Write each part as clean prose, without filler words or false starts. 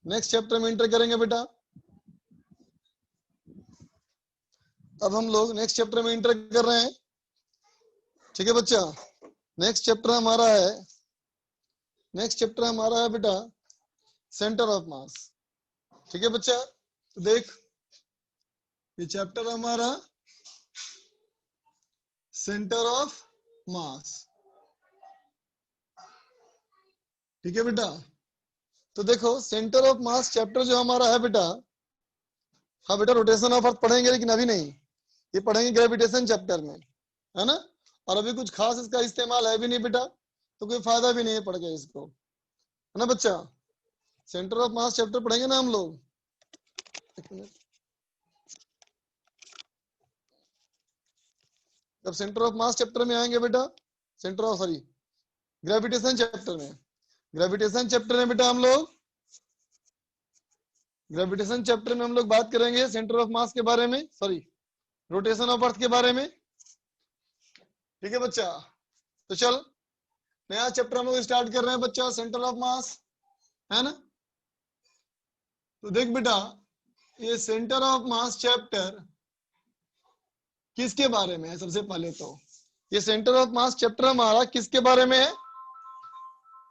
Next chapter में enter करेंगे बेटा। अब हम लोग नेक्स्ट चैप्टर में एंटर कर रहे हैं, ठीक है बच्चा। नेक्स्ट चैप्टर हमारा है बेटा सेंटर ऑफ मास, ठीक है बच्चा। तो देख ये चैप्टर हमारा सेंटर ऑफ मास, ठीक है बेटा। तो देखो सेंटर ऑफ मास चैप्टर जो हमारा है बेटा, हाँ बेटा रोटेशन ऑफ अर्थ पढ़ेंगे लेकिन अभी नहीं, ये पढ़ेंगे ग्रेविटेशन चैप्टर में, है ना। और अभी कुछ खास इसका इस्तेमाल है भी नहीं बेटा, तो कोई फायदा भी नहीं है पढ़ के इसको, है ना बच्चा। सेंटर ऑफ मास चैप्टर पढ़ेंगे ना हम लोग। जब सेंटर ऑफ मास चैप्टर में आएंगे बेटा, ग्रेविटेशन चैप्टर में, ग्रेविटेशन चैप्टर में बेटा हम लोग बात करेंगे सेंटर ऑफ मास के बारे में, रोटेशन ऑफ अर्थ के बारे में, ठीक है बच्चा। तो चल नया चैप्टर हम लोग स्टार्ट कर रहे हैं बच्चा, सेंटर ऑफ मास, है ना। तो देख बेटा ये सेंटर ऑफ मास चैप्टर किसके बारे में है? सबसे पहले तो ये सेंटर ऑफ मास चैप्टर हमारा किसके बारे में है?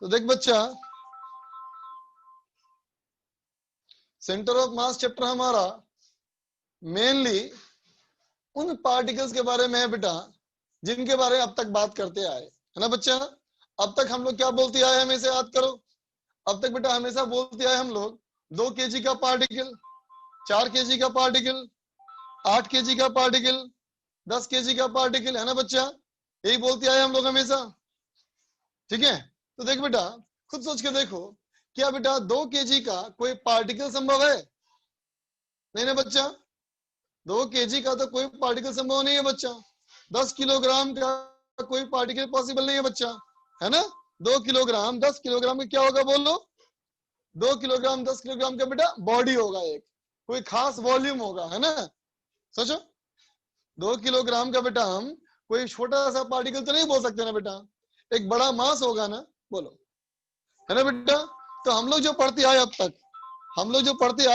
तो देख बच्चा सेंटर ऑफ मास चैप्टर हमारा मेनली उन पार्टिकल्स के बारे में है बेटा जिनके बारे में अब तक बात करते आए, है ना बच्चा। अब तक हम लोग क्या बोलते आए, हमेशा याद करो। अब तक बेटा हमेशा बोलते आए हम लोग 2 केजी का पार्टिकल, 4 केजी का पार्टिकल, 8 केजी का पार्टिकल, 10 केजी का पार्टिकल, है ना बच्चा। यही बोलते आए हम लोग हमेशा, ठीक है। तो देख बेटा खुद सोच के देखो, क्या बेटा 2 केजी का कोई पार्टिकल संभव है? नहीं ना बच्चा, 2 केजी का तो कोई पार्टिकल संभव नहीं है बच्चा। 10 किलोग्राम का कोई पार्टिकल पॉसिबल नहीं है बच्चा, है ना। 2 किलोग्राम 10 किलोग्राम में क्या होगा बोल लो? 2 किलोग्राम 10 किलोग्राम का बेटा बॉडी होगा, एक कोई खास वॉल्यूम होगा, है ना। सोचो 2 किलोग्राम का बेटा हम कोई छोटा सा पार्टिकल तो नहीं बोल सकते ना बेटा, एक बड़ा मास होगा ना, बोलो, है ना बेटा। तो हम लोग जो पढ़ते आए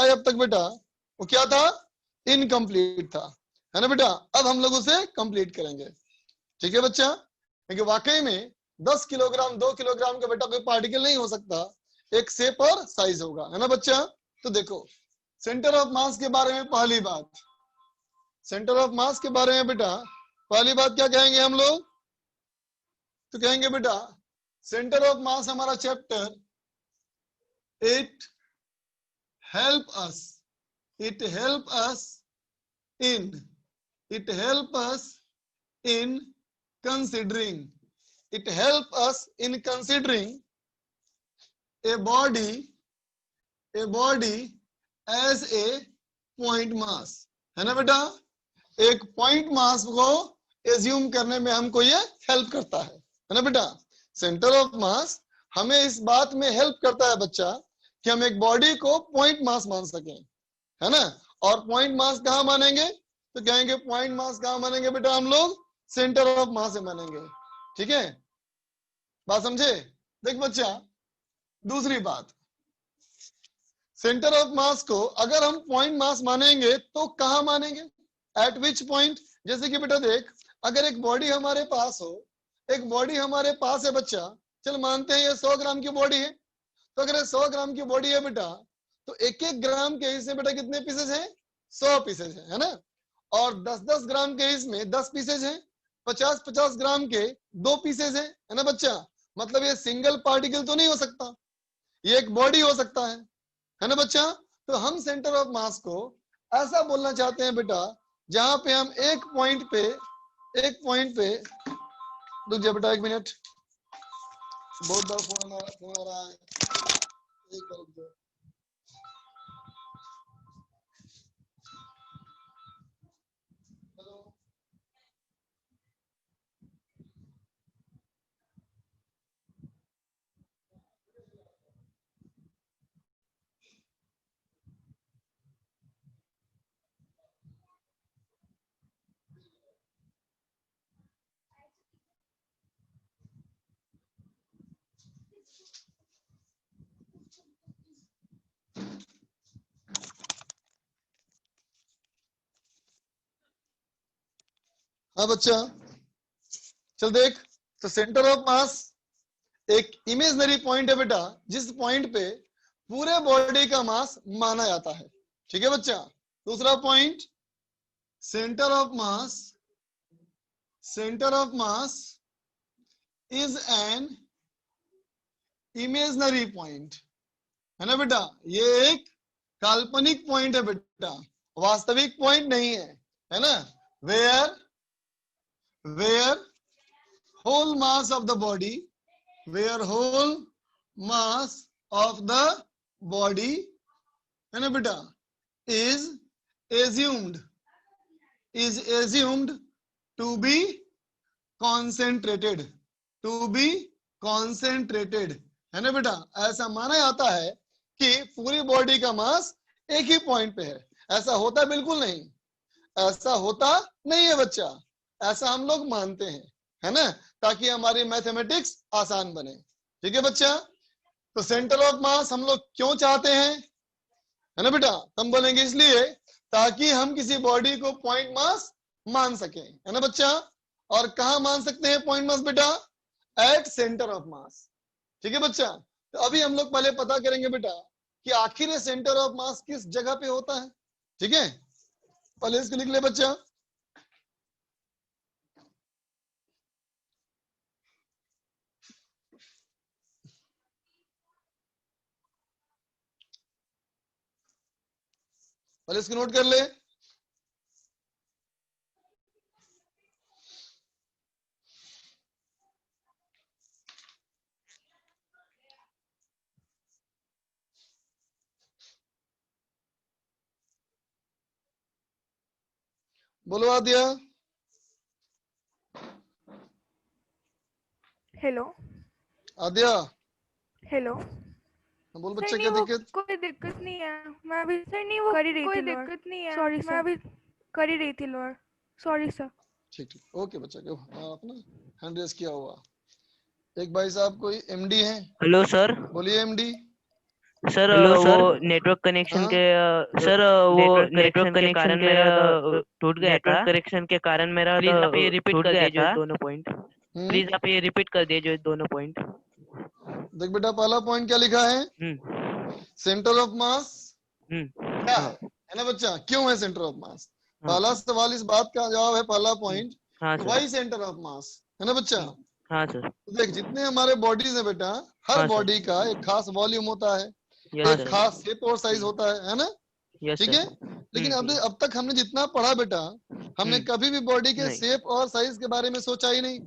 अब तक बेटा वो क्या था? इनकम्प्लीट था, है ना बेटा। अब हम लोग उसे कंप्लीट करेंगे, ठीक है बच्चा। क्योंकि वाकई में 10 किलोग्राम 2 किलोग्राम का बेटा कोई पार्टिकल नहीं हो सकता, एक शेप और साइज होगा, है ना बच्चा। तो देखो सेंटर ऑफ मास के बारे में पहली बात, सेंटर ऑफ मास के बारे में बेटा पहली बात क्या कहेंगे हम लोग? तो कहेंगे बेटा सेंटर ऑफ मास हमारा chapter it help us in it help us in considering a body as a point mass, है ना बेटा। एक पॉइंट मास को एज्यूम करने में हमको ये हेल्प करता है ना बेटा। सेंटर ऑफ मास हमें इस बात में हेल्प करता है बच्चा कि हम एक बॉडी को पॉइंट मास मान सकें, है ना। और पॉइंट मास कहाँ मानेंगे? तो कहेंगे पॉइंट मास कहाँ मानेंगे बेटा हम लोग? सेंटर ऑफ मास से मानेंगे, ठीक है। बात समझे? देख बच्चा दूसरी बात, सेंटर ऑफ मास को अगर हम पॉइंट मास मानेंगे तो कहाँ मानेंगे? Eight which point? जैसे कि बेटा देख अगर एक बॉडी हमारे पास है बच्चा, चल मानते हैं ये 100 ग्राम की बॉडी है। तो अगर 100 ग्राम की बॉडी है बेटा तो एक एक ग्राम के हिस्से बेटा कितने पीसेज हैं? 100 पीसेज है ना। और 10-10 ग्राम के इसमें 10 पीसेज हैं, 50-50 ग्राम के 2 पीसेज है ना बच्चा। मतलब ये सिंगल पार्टिकल तो नहीं हो सकता, ये एक बॉडी हो सकता है ना बच्चा। तो हम सेंटर ऑफ मास को ऐसा बोलना चाहते हैं बेटा जहां पे हम एक पॉइंट पे रुक जा बेटा 1 मिनट, बहुत बार फोन आ रहा है, एक बार रुक जाओ। हाँ बच्चा, चल देख, तो सेंटर ऑफ मास एक इमेजनरी पॉइंट है बेटा, जिस पॉइंट पे पूरे बॉडी का मास माना जाता है। ठीक है बच्चा। दूसरा point, centre of mass is an imaginary point, है ना बेटा। ये एक काल्पनिक पॉइंट है बेटा, वास्तविक पॉइंट नहीं है ना। Where whole mass of the body, where whole mass of the body, है ना बेटा, is assumed to be concentrated, है ना बेटा। ऐसा माना जाता है कि पूरी बॉडी का मास एक ही पॉइंट पे है। ऐसा होता बिल्कुल नहीं, ऐसा होता नहीं है बच्चा, ऐसा हम लोग मानते हैं, है ना, ताकि हमारी मैथमेटिक्स आसान बने। ठीक है बच्चा। तो सेंटर ऑफ मास हम लोग क्यों चाहते हैं, है ना बेटा, हम बोलेंगे इसलिए ताकि हम किसी बॉडी को पॉइंट मास मान सके, है ना बच्चा। और कहा मान सकते हैं पॉइंट मास बेटा, एट सेंटर ऑफ मास। ठीक है बच्चा। तो अभी हम लोग पहले पता करेंगे बेटा कि आखिर ये सेंटर ऑफ मास किस जगह पे होता है। ठीक है, पहले इसको लिख ले बच्चा। पहले इसको नोट कर ले। बोलो आदिया। हेलो आदिया, हेलो बोल सर, बच्चा, नहीं क्या वो दिक्कत। कोई दिक्कत नहीं है, मैं अभी सर नहीं वो कर ही रही कोई थी लोअर। दिक्कत नहीं है, सॉरी मैं सर, अभी कर ही रही थी लोअर। Sorry sir. ठीक ठीक, ओके बच्चा, क्यों अपना हैंड रेस किया हुआ। एक भाई साहब कोई एमडी हैं, हेलो सर। बोलिए एमडी। सर वो नेटवर्क कनेक्शन हाँ? के सर वो नेटवर्क कनेक्शन के मेरा टूट गया था। नेटवर्क कनेक्शन के कारण मेरा प्लीज आप ये रिपीट छूट कर गया दीजिए था। दोनों पॉइंट। हम्म, प्लीज आप ये रिपीट कर दीजिए दोनों पॉइंट। देख बेटा, पहला पॉइंट क्या लिखा है, सेंटर ऑफ मास क्या है ना बच्चा, क्यों है सेंटर ऑफ मास। पहला सवाल इस बात का जवाब है, पहला पॉइंट, हाँ वाई सेंटर ऑफ मास, है ना बच्चा। हाँ सर। तो देख, जितने हमारे बॉडीज है बेटा, हर हाँ सर। बॉडी का एक खास वॉल्यूम होता है, यस एक सर। खास शेप और साइज होता है ना। यस ठीक है, सर। लेकिन अब तक हमने जितना पढ़ा बेटा, हमने कभी भी बॉडी के नहीं। शेप और साइज के बारे में सोचा ही नहीं।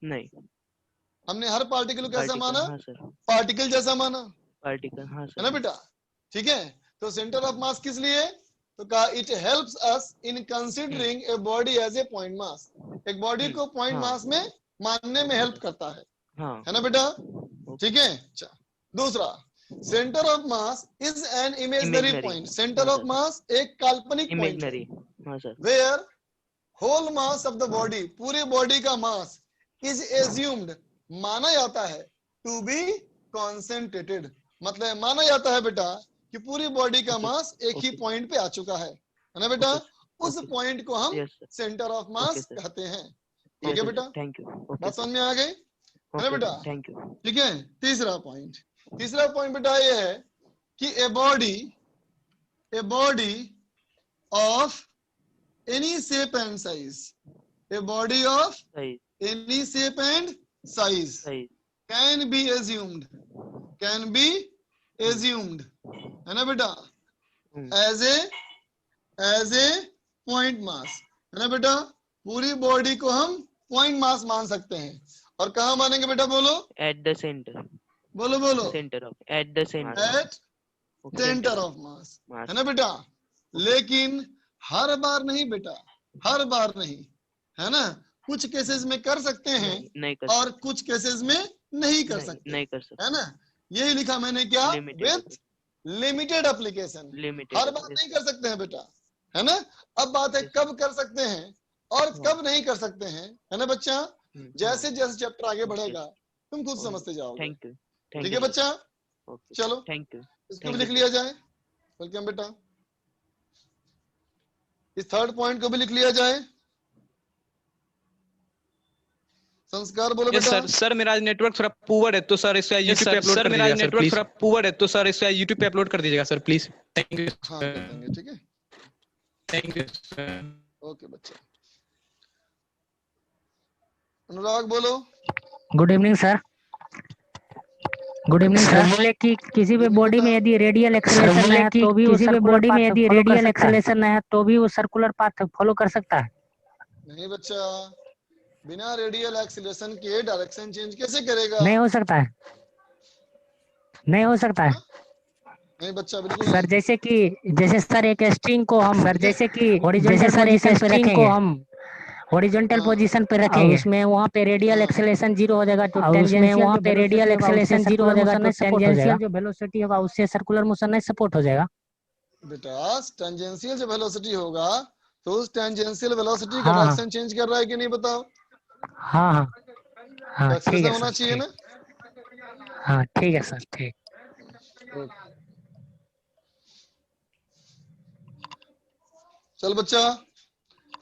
नहीं, हमने हर पार्टिकल को कैसा पार्टिकल। माना, हाँ सर, पार्टिकल जैसा माना, पार्टिकल। हाँ है ना सर। बेटा। ठीक है, तो सेंटर ऑफ मास किस लिए, तो कहा it helps us in considering a body as a point mass. एक बॉडी को पॉइंट हाँ। मास में मानने में हेल्प करता हाँ। है ना बेटा। ठीक है। अच्छा, दूसरा, centre of mass is an imaginary point. Centre of mass एक काल्पनिक पॉइंट है, इमेजनरी। हाँ sir. Where whole mass of the body, पूरी बॉडी का मास, इज एज्यूम्ड, माना जाता है, टू बी कॉन्सेंट्रेटेड, मतलब माना जाता है बेटा कि पूरी बॉडी का मास एक ही पॉइंट पे आ चुका है ना बेटा। उस पॉइंट को हम सेंटर ऑफ मास कहते हैं। ठीक है बेटा, थैंक यू। बात समझ में आ गई, है ना बेटा। Thank you. ठीक है, तीसरा पॉइंट बेटा ये है कि a body of any shape and size, a body of any shape and size can be assumed, है ना बेटा, as a point mass, है ना बेटा। पूरी बॉडी को हम पॉइंट मास मान सकते हैं। और कहा मानेंगे बेटा, बोलो एट द सेंटर। बोलो centre of, at the centre. At centre of mass, है ना बेटा। लेकिन हर बार नहीं बेटा, हर बार नहीं, है ना। कुछ केसेस में कर सकते हैं, नहीं कर और कुछ केसेस में नहीं कर सकते, नहीं कर सकते, है ना। यही लिखा मैंने, क्या, विथ लिमिटेड एप्लीकेशन। हर बार नहीं कर सकते हैं बेटा, है ना। अब बात है कब कर सकते हैं और कब नहीं कर सकते हैं, है ना बच्चा। जैसे जैसे चैप्टर आगे बढ़ेगा तुम खुद समझते जाओगे। Thank you. ठीक है बच्चा, चलो थैंक यू। इसको भी लिख लिया जाए। वेलकम बेटा, इस थर्ड पॉइंट को भी लिख लिया जाए। संस्कार बोलो यस बेटा। सर। सर मेरा नेटवर्क थोड़ा पुअर है तो सर इसका यूट्यूब पे अपलोड कर दीजिएगा सर प्लीज। थोड़ा पुअर है तो सर इसका यूट्यूब पे अपलोड कर दीजिएगा सर प्लीज। Thank you. हाँ कर देंगे, ठीक है। Thank you sir. ओके बच्चा। अनुराग बोलो। Good evening sir. Good evening sir. बोले कि किसी भी बॉडी में यदि रेडियल एक्सेलेरेशन है तो भी किसी भी बॉडी में यदि रेडियल एक्सेलेरेशन है तो भी वो सर्कुलर पाथ फॉलो कर सकता है? नहीं बच्चा, बिना रेडियल एक्सीलरेशन के डायरेक्शन चेंज कैसे करेगा? नहीं हो सकता है, नहीं हो सकता है नहीं बच्चा, बिल्कुल सर। नहीं। जैसे सर एक स्ट्रिंग को हम ठीक है? हॉरिजॉन्टल पोजीशन पे रखेंगे, हॉरिजॉन्टल हाँ, पोजीशन पे रखेंगे, उसमें वहाँ पे रेडियल हाँ, एक्सेलेरेशन जीरो हो जाएगा, तो टेंजेंशियल जो वेलोसिटी होगा उससे सर्कुलर मोशन नहीं सपोर्ट हो जाएगा। बेटा टेंजेंशियल जो वेलोसिटी होगा तो उस टेंजेंशियल वेलोसिटी का हाँ डायरेक्शन चेंज कर रहा है कि नहीं बताओ? हाँ हाँ हाँ ठीक एक्सेलरेशन है होना सर, चाहिए ठीक। ना? हाँ ठीक है सर, ठीक। ओके। चल बच्चा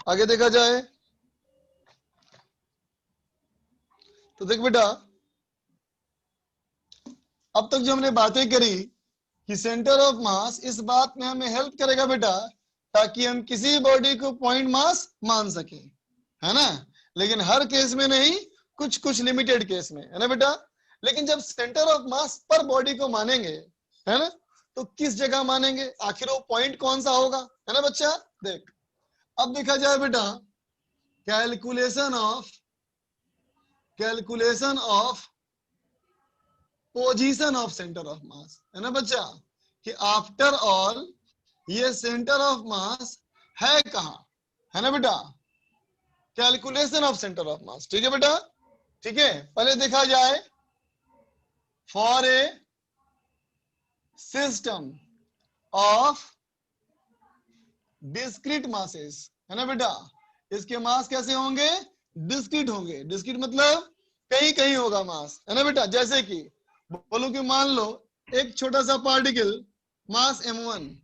आगे देखा जाए तो देख बेटा, अब तक जो हमने बातें करी कि सेंटर ऑफ मास, इस बात में हमें हेल्प करेगा बेटा ताकि हम किसी बॉडी को पॉइंट मास मान सके, है ना। लेकिन हर केस में नहीं, कुछ कुछ लिमिटेड केस में, है ना बेटा। लेकिन जब सेंटर ऑफ मास पर बॉडी को मानेंगे, है ना, तो किस जगह मानेंगे, आखिर वो पॉइंट कौन सा होगा, है ना बच्चा। देख अब देखा जाए बेटा, calculation of position of centre of mass, है ना बच्चा, कि आफ्टर ऑल ये सेंटर ऑफ मास है कहां, है ना बेटा। कैलकुलेशन ऑफ सेंटर ऑफ मास, ठीक है बेटा, ठीक है। पहले देखा जाए for a system of discrete masses, है ना बेटा, इसके मास कैसे होंगे, डिस्क्रीट होंगे। डिस्क्रीट मतलब कहीं कहीं होगा मास, है ना बेटा। जैसे कि बोलो कि मान लो एक छोटा सा पार्टिकल मास m1,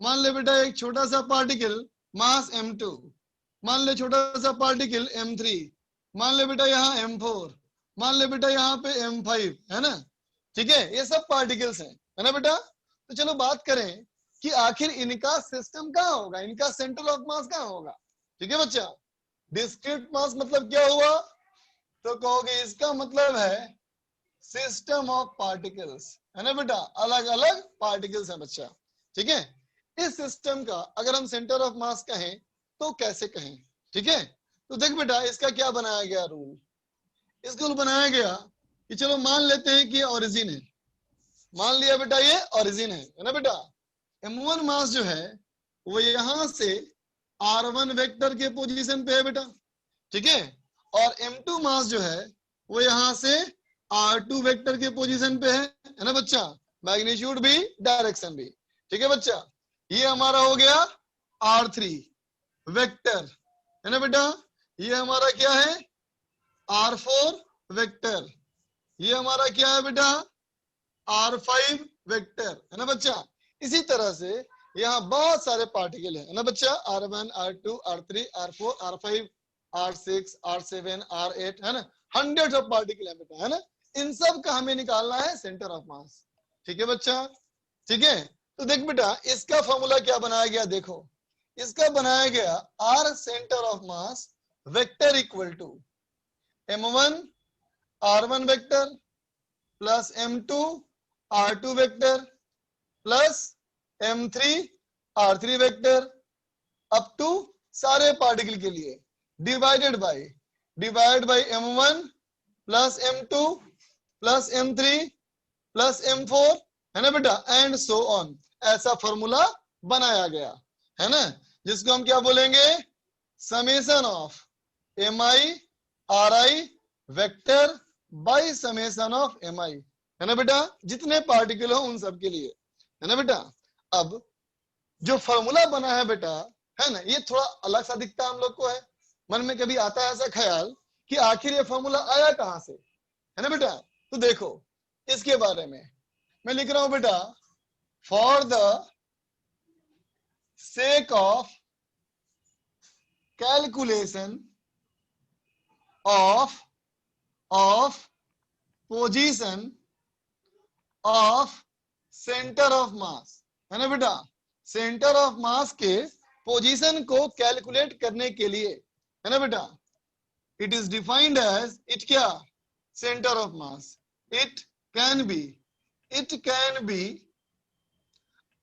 मान ले बेटा एक छोटा सा पार्टिकल मास m2, मान ले छोटा सा पार्टिकल m3, मान ले बेटा यहाँ m4, मान ले बेटा यहाँ पे m5, है ना, ठीक है। ये सब पार्टिकल्स हैं, है ना बेटा। तो चलो बात करें कि आखिर इनका सिस्टम कहाँ होगा, इनका सेंटर ऑफ मास कहाँ होगा, ठीक है बच्चा। डिस्क्रीट मास मतलब क्या हुआ, तो कहोगे इसका मतलब है सिस्टम ऑफ पार्टिकल्स, है ना बेटा, अलग अलग पार्टिकल्स हैं बच्चा, ठीक है। इस सिस्टम का अगर हम सेंटर ऑफ मास कहें तो कैसे कहें, ठीक है। तो देख बेटा इसका क्या बनाया गया रूल, इसका बनाया गया कि चलो मान लेते हैं कि ओरिजिन है, मान लिया बेटा ये ओरिजिन है ना बेटा। m1 मास जो है वो यहां से r1 वेक्टर के पोजीशन पे है बेटा, ठीक है। और m2 मास जो है वो यहां से r2 वेक्टर के पोजीशन पे है ना बच्चा। मैग्नीट्यूड भी डायरेक्शन भी, ठीक है बच्चा। ये हमारा हो गया r3 वेक्टर, है ना बेटा। ये हमारा क्या है r4 वेक्टर, ये हमारा क्या है बेटा r5 वेक्टर, है ना बच्चा। इसी तरह से यहाँ बहुत सारे पार्टिकल है ना बच्चा, r1 r2 r3 r4 r5 r6 r7 r8, है ना, हंड्रेड्स ऑफ पार्टिकल है बेटा, है ना। इन सब का हमें निकालना है सेंटर ऑफ मास, ठीक है बच्चा, ठीक है। तो देख बेटा इसका फॉर्मूला क्या बनाया गया, देखो इसका बनाया गया r centre of mass vector equal to m1 r1 vector plus m2 r2 vector plus m3 r3 vector up to सारे पार्टिकल के लिए divide by m1 plus m2 plus m3 plus m4, है ना बेटा, एंड सो ऑन। ऐसा formula बनाया गया है ना, जिसको हम क्या बोलेंगे, summation of mi ri vector by summation of mi, है ना बेटा, जितने पार्टिकल हो उन सब के लिए, है ना बेटा। अब जो फॉर्मूला बना है बेटा, है ना, ये थोड़ा अलग सा दिखता है हम लोग को, है मन में कभी आता है ऐसा ख्याल कि आखिर ये फॉर्मूला आया कहां से, है ना बेटा। तो देखो इसके बारे में मैं लिख रहा हूं बेटा, for the sake of calculation of of position of center of mass, है ना बेटा, सेंटर ऑफ मास के पोजीशन को कैलकुलेट करने के लिए, है ना बेटा, it is defined as, it क्या, centre of mass, it can be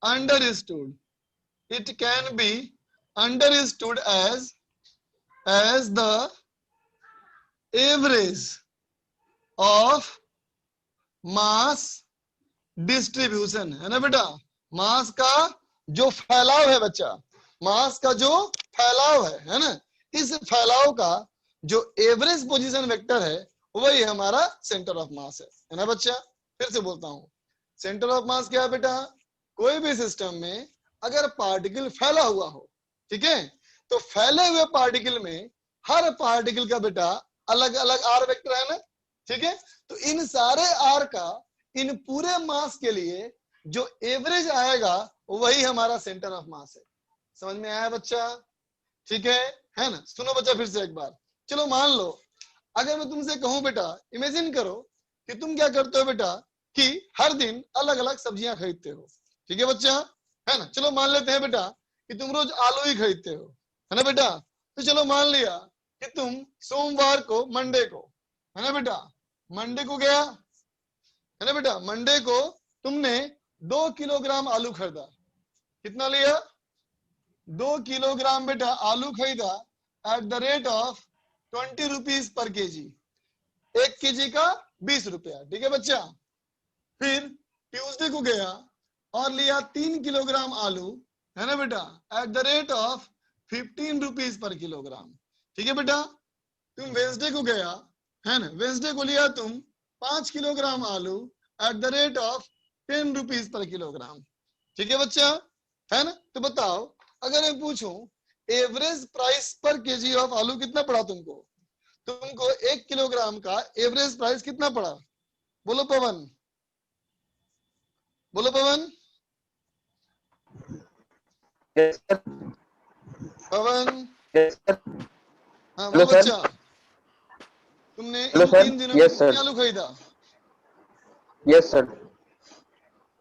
understood, it can be understood as the average of mass distribution, है ना बेटा, मास का जो फैलाव है बच्चा, मास का जो फैलाव है ना, इस फैलाव का जो एवरेज पोजीशन वेक्टर है वही हमारा सेंटर ऑफ मास है ना बच्चा। फिर से बोलता हूं, सेंटर ऑफ मास क्या है बेटा, कोई भी सिस्टम में अगर पार्टिकल फैला हुआ हो, ठीक है, तो फैले हुए पार्टिकल में हर पार्टिकल का बेटा अलग अलग आर वेक्टर है ना, ठीक है, तो इन सारे आर का इन पूरे मास के लिए जो एवरेज आएगा वही हमारा सेंटर ऑफ मास है। समझ में आया बच्चा? ठीक है ना? सुनो बच्चा फिर से एक बार, चलो मान लो अगर मैं तुमसे कहूं बेटा, इमेजिन करो कि तुम क्या करते हो बेटा, कि हर दिन अलग अलग सब्जियां खरीदते हो, ठीक है बच्चा, है ना, चलो मान लेते हैं बेटा कि तुम रोज आलू ही खरीदते हो, है ना बेटा, तो चलो मान लिया कि तुम सोमवार को, मंडे को, है ना बेटा, मंडे को गया, है ना बेटा, मंडे को तुमने 2 किलोग्राम आलू खरीदा, कितना लिया, 2 किलोग्राम बेटा आलू खरीदा at the rate of 20 rupees per KG, 1 KG का 20 रुपया, ठीक है बच्चा। फिर ट्यूसडे को गया और लिया 3 किलोग्राम आलू, है ना बेटा, at the rate of 15 rupees per kilogram, ठीक है बेटा। तुम वेंसडे को गया, है ना, वेंसडे को लिया तुम 5 किलोग्राम आलू at the rate of 10 rupees per kilogram, ठीक है बच्चा, है ना। तो बताओ अगर मैं पूछूं एवरेज प्राइस पर केजी ऑफ आलू कितना पड़ा तुमको, तुमको 1 किलोग्राम का एवरेज प्राइस कितना पड़ा, बोलो पवन, बोलो पवन, Yes, sir. पवन, Yes, sir. हाँ Hello, बोलो sir. बच्चा, तुमने Hello, इन sir. 3 दिनों में Yes, sir. कितने आलू खरीदा? Yes, sir.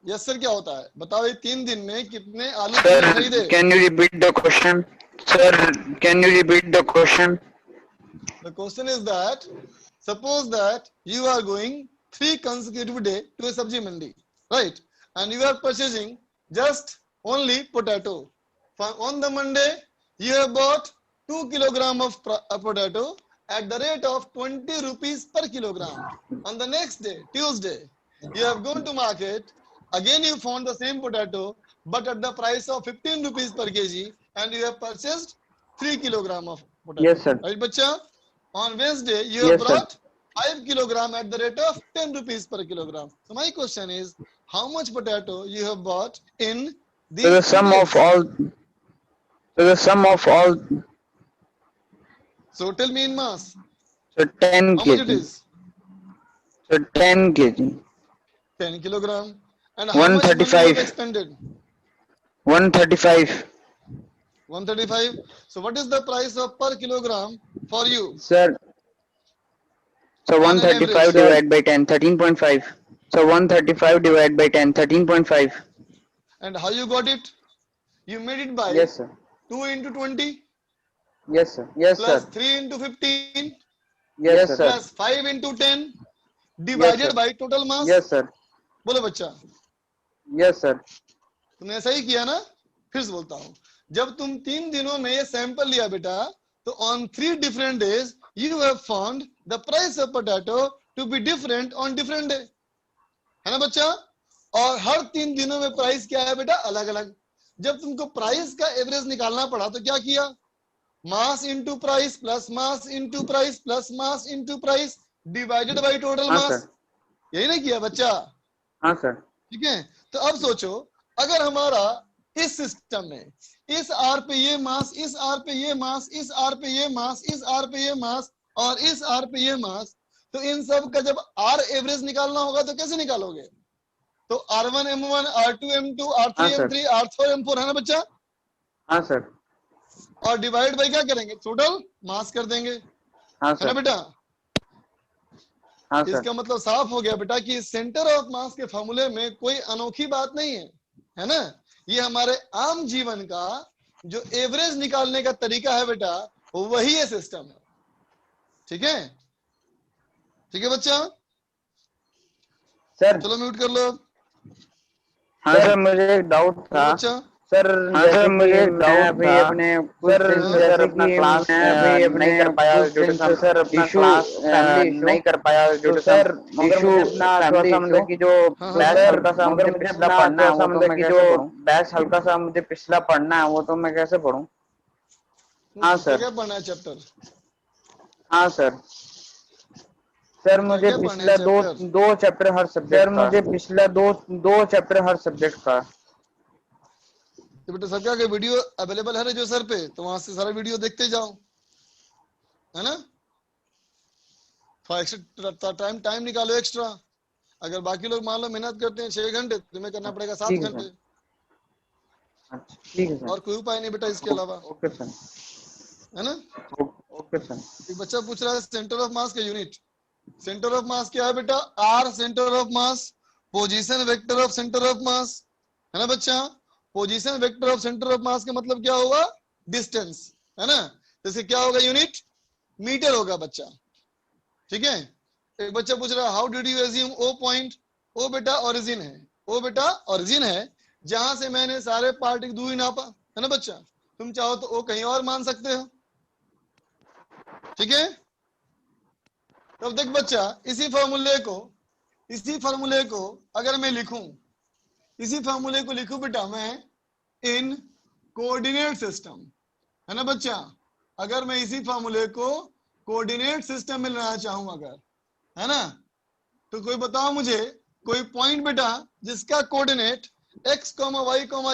यस सर क्या होता है बताओ, ये 3 दिन में कितने आलू Sir, तुमने खरीदे? can you repeat the question? Sir, can you repeat the question? The question is that suppose that you are going 3 consecutive day to a sabji mandi, right? And you are purchasing just only potato. On the Monday, you have bought 2 kilogram of potato at the rate of 20 rupees per kilogram. On the next day, Tuesday, you have gone to market. Again, you found the same potato, but at the price of 15 rupees per kg, and you have purchased 3 kilogram of potato. Yes, sir. Right, bacha? On Wednesday, you Yes, have sir. brought 5 kilogram at the rate of 10 rupees per kilogram. So my question is, how much potato you have bought in these So the 2 sum days? of all. So the sum of all. So tell me in mass, So 10 how much it kg. is? So 10 kg. 10 kilogram. And how much money you 135. have expended? 135. 135. So what is the price of per kilogram for you? Sir. So On an 135 average. divided by 10, 13.5. So 135 divided by 10, 13.5. And how you got it? You made it by Yes, sir. 2 into 20 Yes, sir. Yes, plus sir. 3 into 15 Yes, sir. plus 5 into 10 divided sir. by total mass. Yes, sir. बोलो बच्चा, Yes, sir. तुमने ऐसा ही किया ना? फिर से बोलता हूँ, जब तुम 3 दिनों में ये सैंपल लिया बेटा, तो on 3 different days you have found the price of potato to be different on different day, है ना बच्चा? और हर 3 दिनों में प्राइस क्या है बेटा, अलग अलग। जब तुमको प्राइस का एवरेज निकालना पड़ा तो क्या किया, mass into price plus mass into price plus mass into price divided by total हाँ, मास, सर। यही नहीं किया बच्चा? हाँ, सर. ठीक है, तो अब सोचो अगर हमारा इस सिस्टम में इस आर पे ये मास, इस आर पे ये मास, इस आर पे ये मास, इस आर पे ये मास और इस आर पे ये मास, तो इन सब का जब आर एवरेज निकालना होगा तो कैसे निकालोगे? तो R1 M1, R2 M2, R3 हाँ, सर। M3, R4 M4, है ना बच्चा? हाँ, सर. और डिवाइड बाय क्या करेंगे, टोटल मास कर देंगे, हाँ, है ना सर. बेटा? हाँ सर। इसका मतलब साफ हो गया बेटा कि सेंटर ऑफ मास के फॉर्मूले में कोई अनोखी बात नहीं है ना। ये हमारे आम जीवन का जो एवरेज निकालने का तरीका है बेटा, वही ये सिस्टम है। ठीक है, ठीक है बच्चा, सर चलो म्यूट कर लो। हाँ सर, मुझे एक डाउट था बच्चा सर। हाँ सर, मुझे एक डाउट अभी अपने सर सर अपना क्लास नहीं कर पाया ड्यू टू सम सर अपना क्लास नहीं कर पाया ड्यू टू सर इशू थोड़ा सा मतलब कि जो बैच हल्का सा मुझे पिछला पढ़ना है वो तो मैं कैसे पढूं? बैच हल्का सा मुझे पिछला पढ़ना है वो तो मैं कैसे पढूं? हाँ सर। क्या पढ़ना है चैप्टर? हाँ सर। सर मुझे क्या पढ़ना पिछला है दो चैप्टर? दो चैप्टर हर सब्जेक्ट सर मुझे पिछला दो चैप्टर हर सब्जेक्ट का। तो बेटा सबका के वीडियो अवेलेबल है जो सर पे, तो वहां से सारा वीडियो देखते जाओ, है ना। टाइम निकालो एक्स्ट्रा। अगर बाकी लोग मान लो मेहनत करते हैं 6 घंटे, तुम्हें करना पड़ेगा 7 ठीक है घंटे। अच्छा ठीक है सर। और कोई उपाय नहीं बेटा इसके अलावा, ओके सर। है ना। Okay sir. एक बच्चा पूछ रहा है सेंटर ऑफ मास का यूनिट। सेंटर ऑफ मास क्या है बेटा? R centre of mass, position vector of centre of mass, है ना बच्चा। Position vector of centre of mass का मतलब क्या होगा? डिस्टेंस, है ना। जैसे क्या होगा यूनिट? मीटर होगा बच्चा। ठीक है। एक बच्चा पूछ रहा है how did you assume O point? ओ बेटा ओरिजिन है, ओ बेटा ओरिजिन है जहां से मैंने सारे पार्ट की दूरी नापा, है ना बच्चा। तुम चाहो तो ओ कहीं और मान सकते हो। ठीक है। तब देख बच्चा, इसी फॉर्मूले को अगर मैं लिखूं, इसी फॉर्मूले को लिखूं बेटा मैं इन कोऑर्डिनेट सिस्टम, है ना बच्चा। अगर मैं इसी फॉर्मूले को कोऑर्डिनेट सिस्टम में लाना चाहूं अगर, है ना, तो कोई बताओ मुझे कोई पॉइंट बेटा जिसका कोऑर्डिनेट x, y,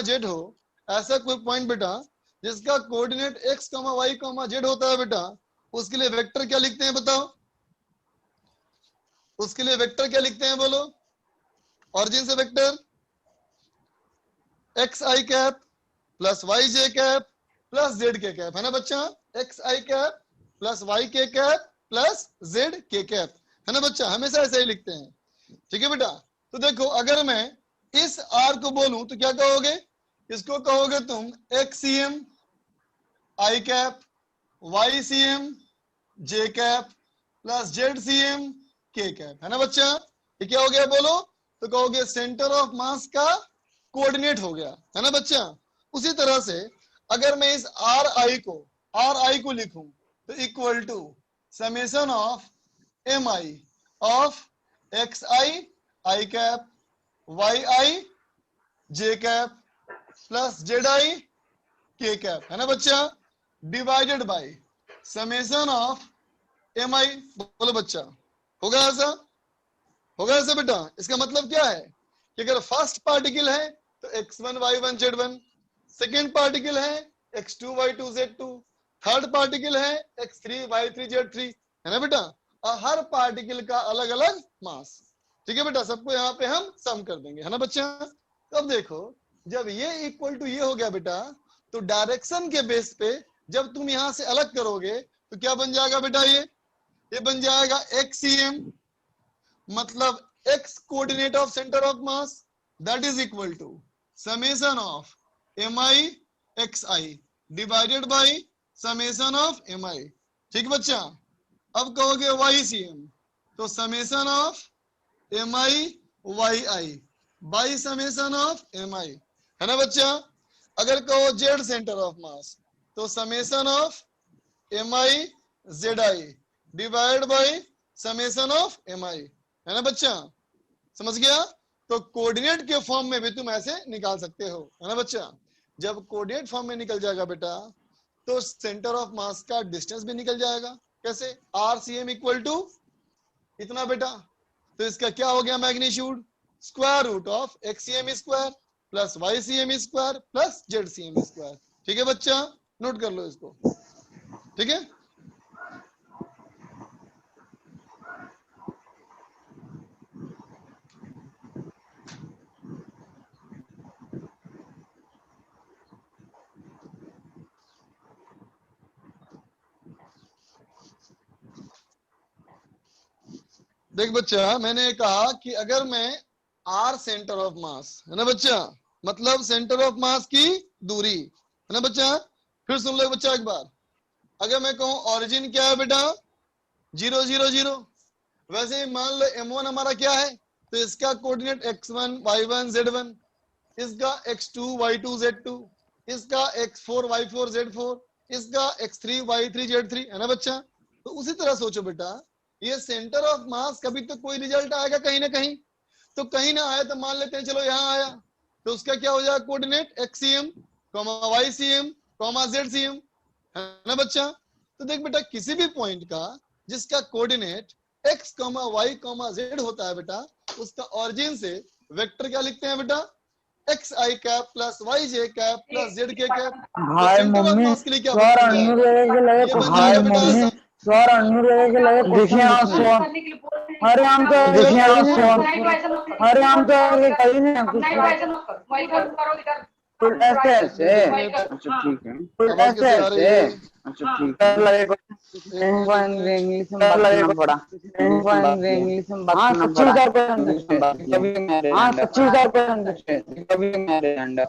z हो। ऐसा कोई पॉइंट बेटा जिसका कोऑर्डिनेट x, y, z होता है बेटा, उसके लिए वेक्टर क्या लिखते हैं बताओ? उसके लिए वेक्टर क्या लिखते हैं बोलो? ऑरिजिन से vector x i cap plus Y J cap plus Z के कैप, है ना बच्चा। X i cap plus Y के कैप प्लस जेड के कैप, है ना बच्चा। हमेशा ऐसे ही लिखते हैं। ठीक है बेटा। तो देखो अगर मैं इस आर को बोलूं तो क्या कहोगे? इसको कहोगे तुम x c m i cap, y c m j cap plus z c m k cap, है ना बच्चा। ये क्या हो गया बोलो? तो कहोगे सेंटर ऑफ मास का कोऑर्डिनेट हो गया, है ना बच्चा। उसी तरह से अगर मैं इस आर आई को लिखूं तो equal to summation of m i of x i cap, y i j cap plus z i k cap, है ना बच्चा, divided by summation of m i. बोलो बच्चा, होगा ऐसा? होगा ऐसा बेटा? इसका मतलब क्या है कि अगर फर्स्ट पार्टिकल है तो x1 y1 z1, second particle है x2 y2 z2, third particle है x3 y3 z3, है ना बेटा। और हर पार्टिकल का अलग अलग मास। ठीक है बेटा, सबको यहाँ पे हम सम कर देंगे, है ना बच्चा। तो अब देखो जब ये इक्वल टू ये हो गया बेटा, तो डायरेक्शन के बेस पे जब तुम यहां से अलग करोगे तो क्या बन जाएगा बेटा? ये बन जाएगा XCM, मतलब x coordinate of centre of mass, that is equal to summation of mi xi divided by summation of mi। ठीक बच्चा। अब कहोगे YCM, तो summation of mi yi by summation of mi, है ना बच्चा। अगर कहो जेड सेंटर ऑफ मास तो summation of mi zi divide by summation of mi, है ना बच्चा। समझ गया? तो कोऑर्डिनेट के फॉर्म में भी तुम ऐसे निकाल सकते हो, है ना बच्चा। जब कोऑर्डिनेट फॉर्म में निकल जाएगा बेटा तो सेंटर ऑफ मास का डिस्टेंस भी निकल जाएगा। कैसे? RCM इक्वल टू इतना बेटा, तो इसका क्या हो गया magnitude? Square root of XCM square plus YCM square plus ZCM square. ठीक है बच्चा, नोट कर लो इसको। ठीक है। देख बच्चा, मैंने कहा कि अगर मैं आर सेंटर ऑफ मास है ना बच्चा, मतलब सेंटर ऑफ मास की दूरी है ना बच्चा। फिर सुन लो बच्चा एक बार, अगर मैं कहूं ओरिजिन क्या है बेटा 0 0 0, वैसे ही मान लो m1 हमारा क्या है, तो इसका कोऑर्डिनेट x1 y1 z1, इसका x2 y2 z2, इसका x4 y4 z4, इसका x3 y3 z3 है ना बच्चा। तो उसी तरह सोचो बेटा, ये सेंटर ऑफ मास कभी तो कोई रिजल्ट आएगा कहीं ना कहीं, तो कहीं ना आया तो मान लेते हैं चलो यहाँ आया, तो उसका क्या हो जाएगा कोऑर्डिनेट xcm, ycm, zcm है ना बच्चा। तो देख बेटा, किसी भी पॉइंट का जिसका कोऑर्डिनेट x, y, z होता है बेटा, उसका ऑरिजिन से वेक्टर क्या लिखते हैं बेटा, x i cap plus Y J cap plus Z के कैप। भाई सेंटर ऑफ मम्मी मास के लिए क्या स्वर बन अन्नू जाएगा, लगे के लगे ये बन भाई जाएगा बेटा मम्मी ऐसा। स्वर अन्नू लगे के लगे देखिए आप स्वर अरे हम तो देखिए आप स्वर अरे हम तो आगे कहीं नहीं कुछ ऐसे ऐसे अच्छा ठीक है कुछ आवाज ऐसे कैसे आ रही ऐसे है, अच्छा ठीक है लगेगा इंग्लिश में बात करना पड़ा इंग्लिश में बात करना पड़ा हाँ 25,000 कभी मेरे अंडर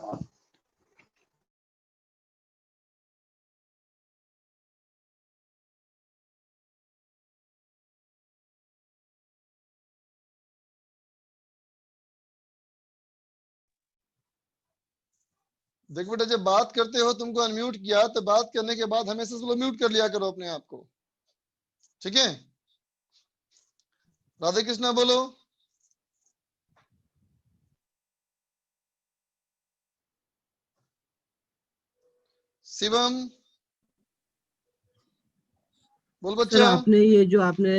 देख बेटा, जब बात करते हो तुमको अनम्यूट किया, तो बात करने के बाद हमेशा स्लो म्यूट कर लिया करो अपने आप को, ठीक है। राधे कृष्णा बोलो। शिवम बोल सर बच्चा। आपने ये जो आपने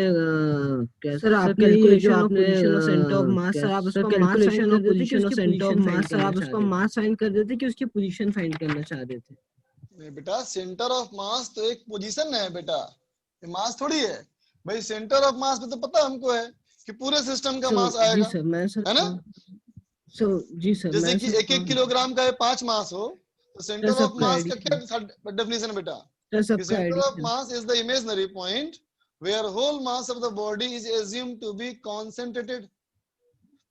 सर आपने ये जो आपने position of centre of mass sir आप उसका calculation of position of centre of mass sir आप उसका मास फाइंड कर देते कि उसकी पोजीशन फाइंड करना चाह रहे थे। नहीं बेटा, सेंटर ऑफ मास तो एक पोजीशन है बेटा, ये मास थोड़ी है भाई। सेंटर ऑफ मास में तो पता हमको है कि पूरे सिस्टम का मास जी आएगा, सर मैं सर है ना। सर जी सर जैसे मैं कि 1-1 किलोग्राम का 5 मास हो, तो सेंटर ऑफ सबका मास का आइडिया क्या डेफिनेशन बेटा, सर कि सबका centre of idea mass is the imaginary point where whole mass of the body is assumed to be concentrated.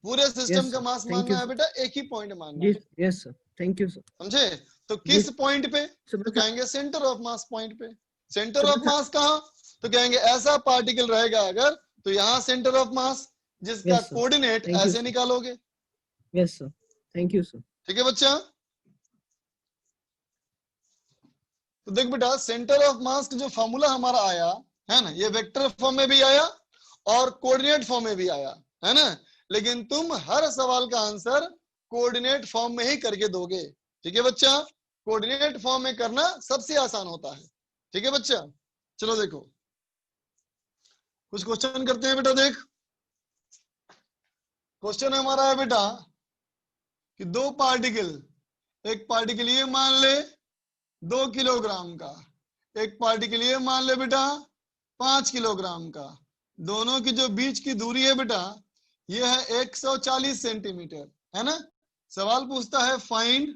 पूरे सिस्टम का मास मानना है बेटा, एक ही पॉइंट मानना है, yes sir thank you sir समझे। तो किस पॉइंट पे, तो कहेंगे सेंटर ऑफ मास पॉइंट पे। सेंटर ऑफ मास कहाँ, तो कहेंगे ऐसा पार्टिकल रहेगा अगर, तो यहाँ सेंटर ऑफ मास जिसका Yes, sir. Coordinate Thank you, ऐसे sir. निकालोगे, yes sir thank you sir. ठीक है बच्चा। तो देख बेटा, सेंटर ऑफ मास का जो फॉर्मूला हमारा आया है ना, ये वेक्टर फॉर्म में भी आया और कोऑर्डिनेट फॉर्म में भी आया, है ना। लेकिन तुम हर सवाल का आंसर कोऑर्डिनेट फॉर्म में ही करके दोगे, ठीक है बच्चा। कोऑर्डिनेट फॉर्म में करना सबसे आसान होता है, ठीक है बच्चा। चलो देखो कुछ क्वेश्चन करते हैं बेटा। देख क्वेश्चन हमारा है बेटा कि दो पार्टिकल, एक पार्टिकल ये मान ले 2 किलोग्राम का, एक पार्टिकल ये मान ले बेटा 5 किलोग्राम का, दोनों की जो बीच की दूरी है बेटा ये है 140 सेंटीमीटर, है ना। सवाल पूछता है find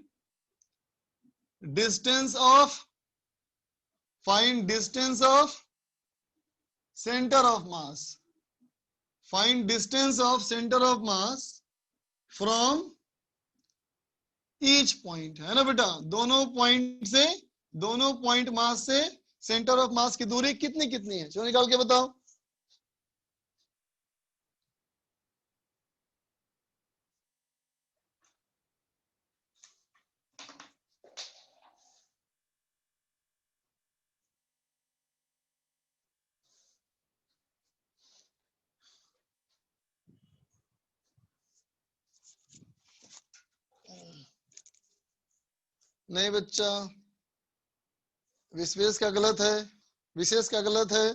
distance of centre of mass, find distance of centre of mass from each point, है ना बेटा। दोनों पॉइंट मास से सेंटर ऑफ मास की दूरी कितनी कितनी है, चलो निकाल के बताओ। नहीं बच्चा, विशेष का गलत है, विशेष का गलत है,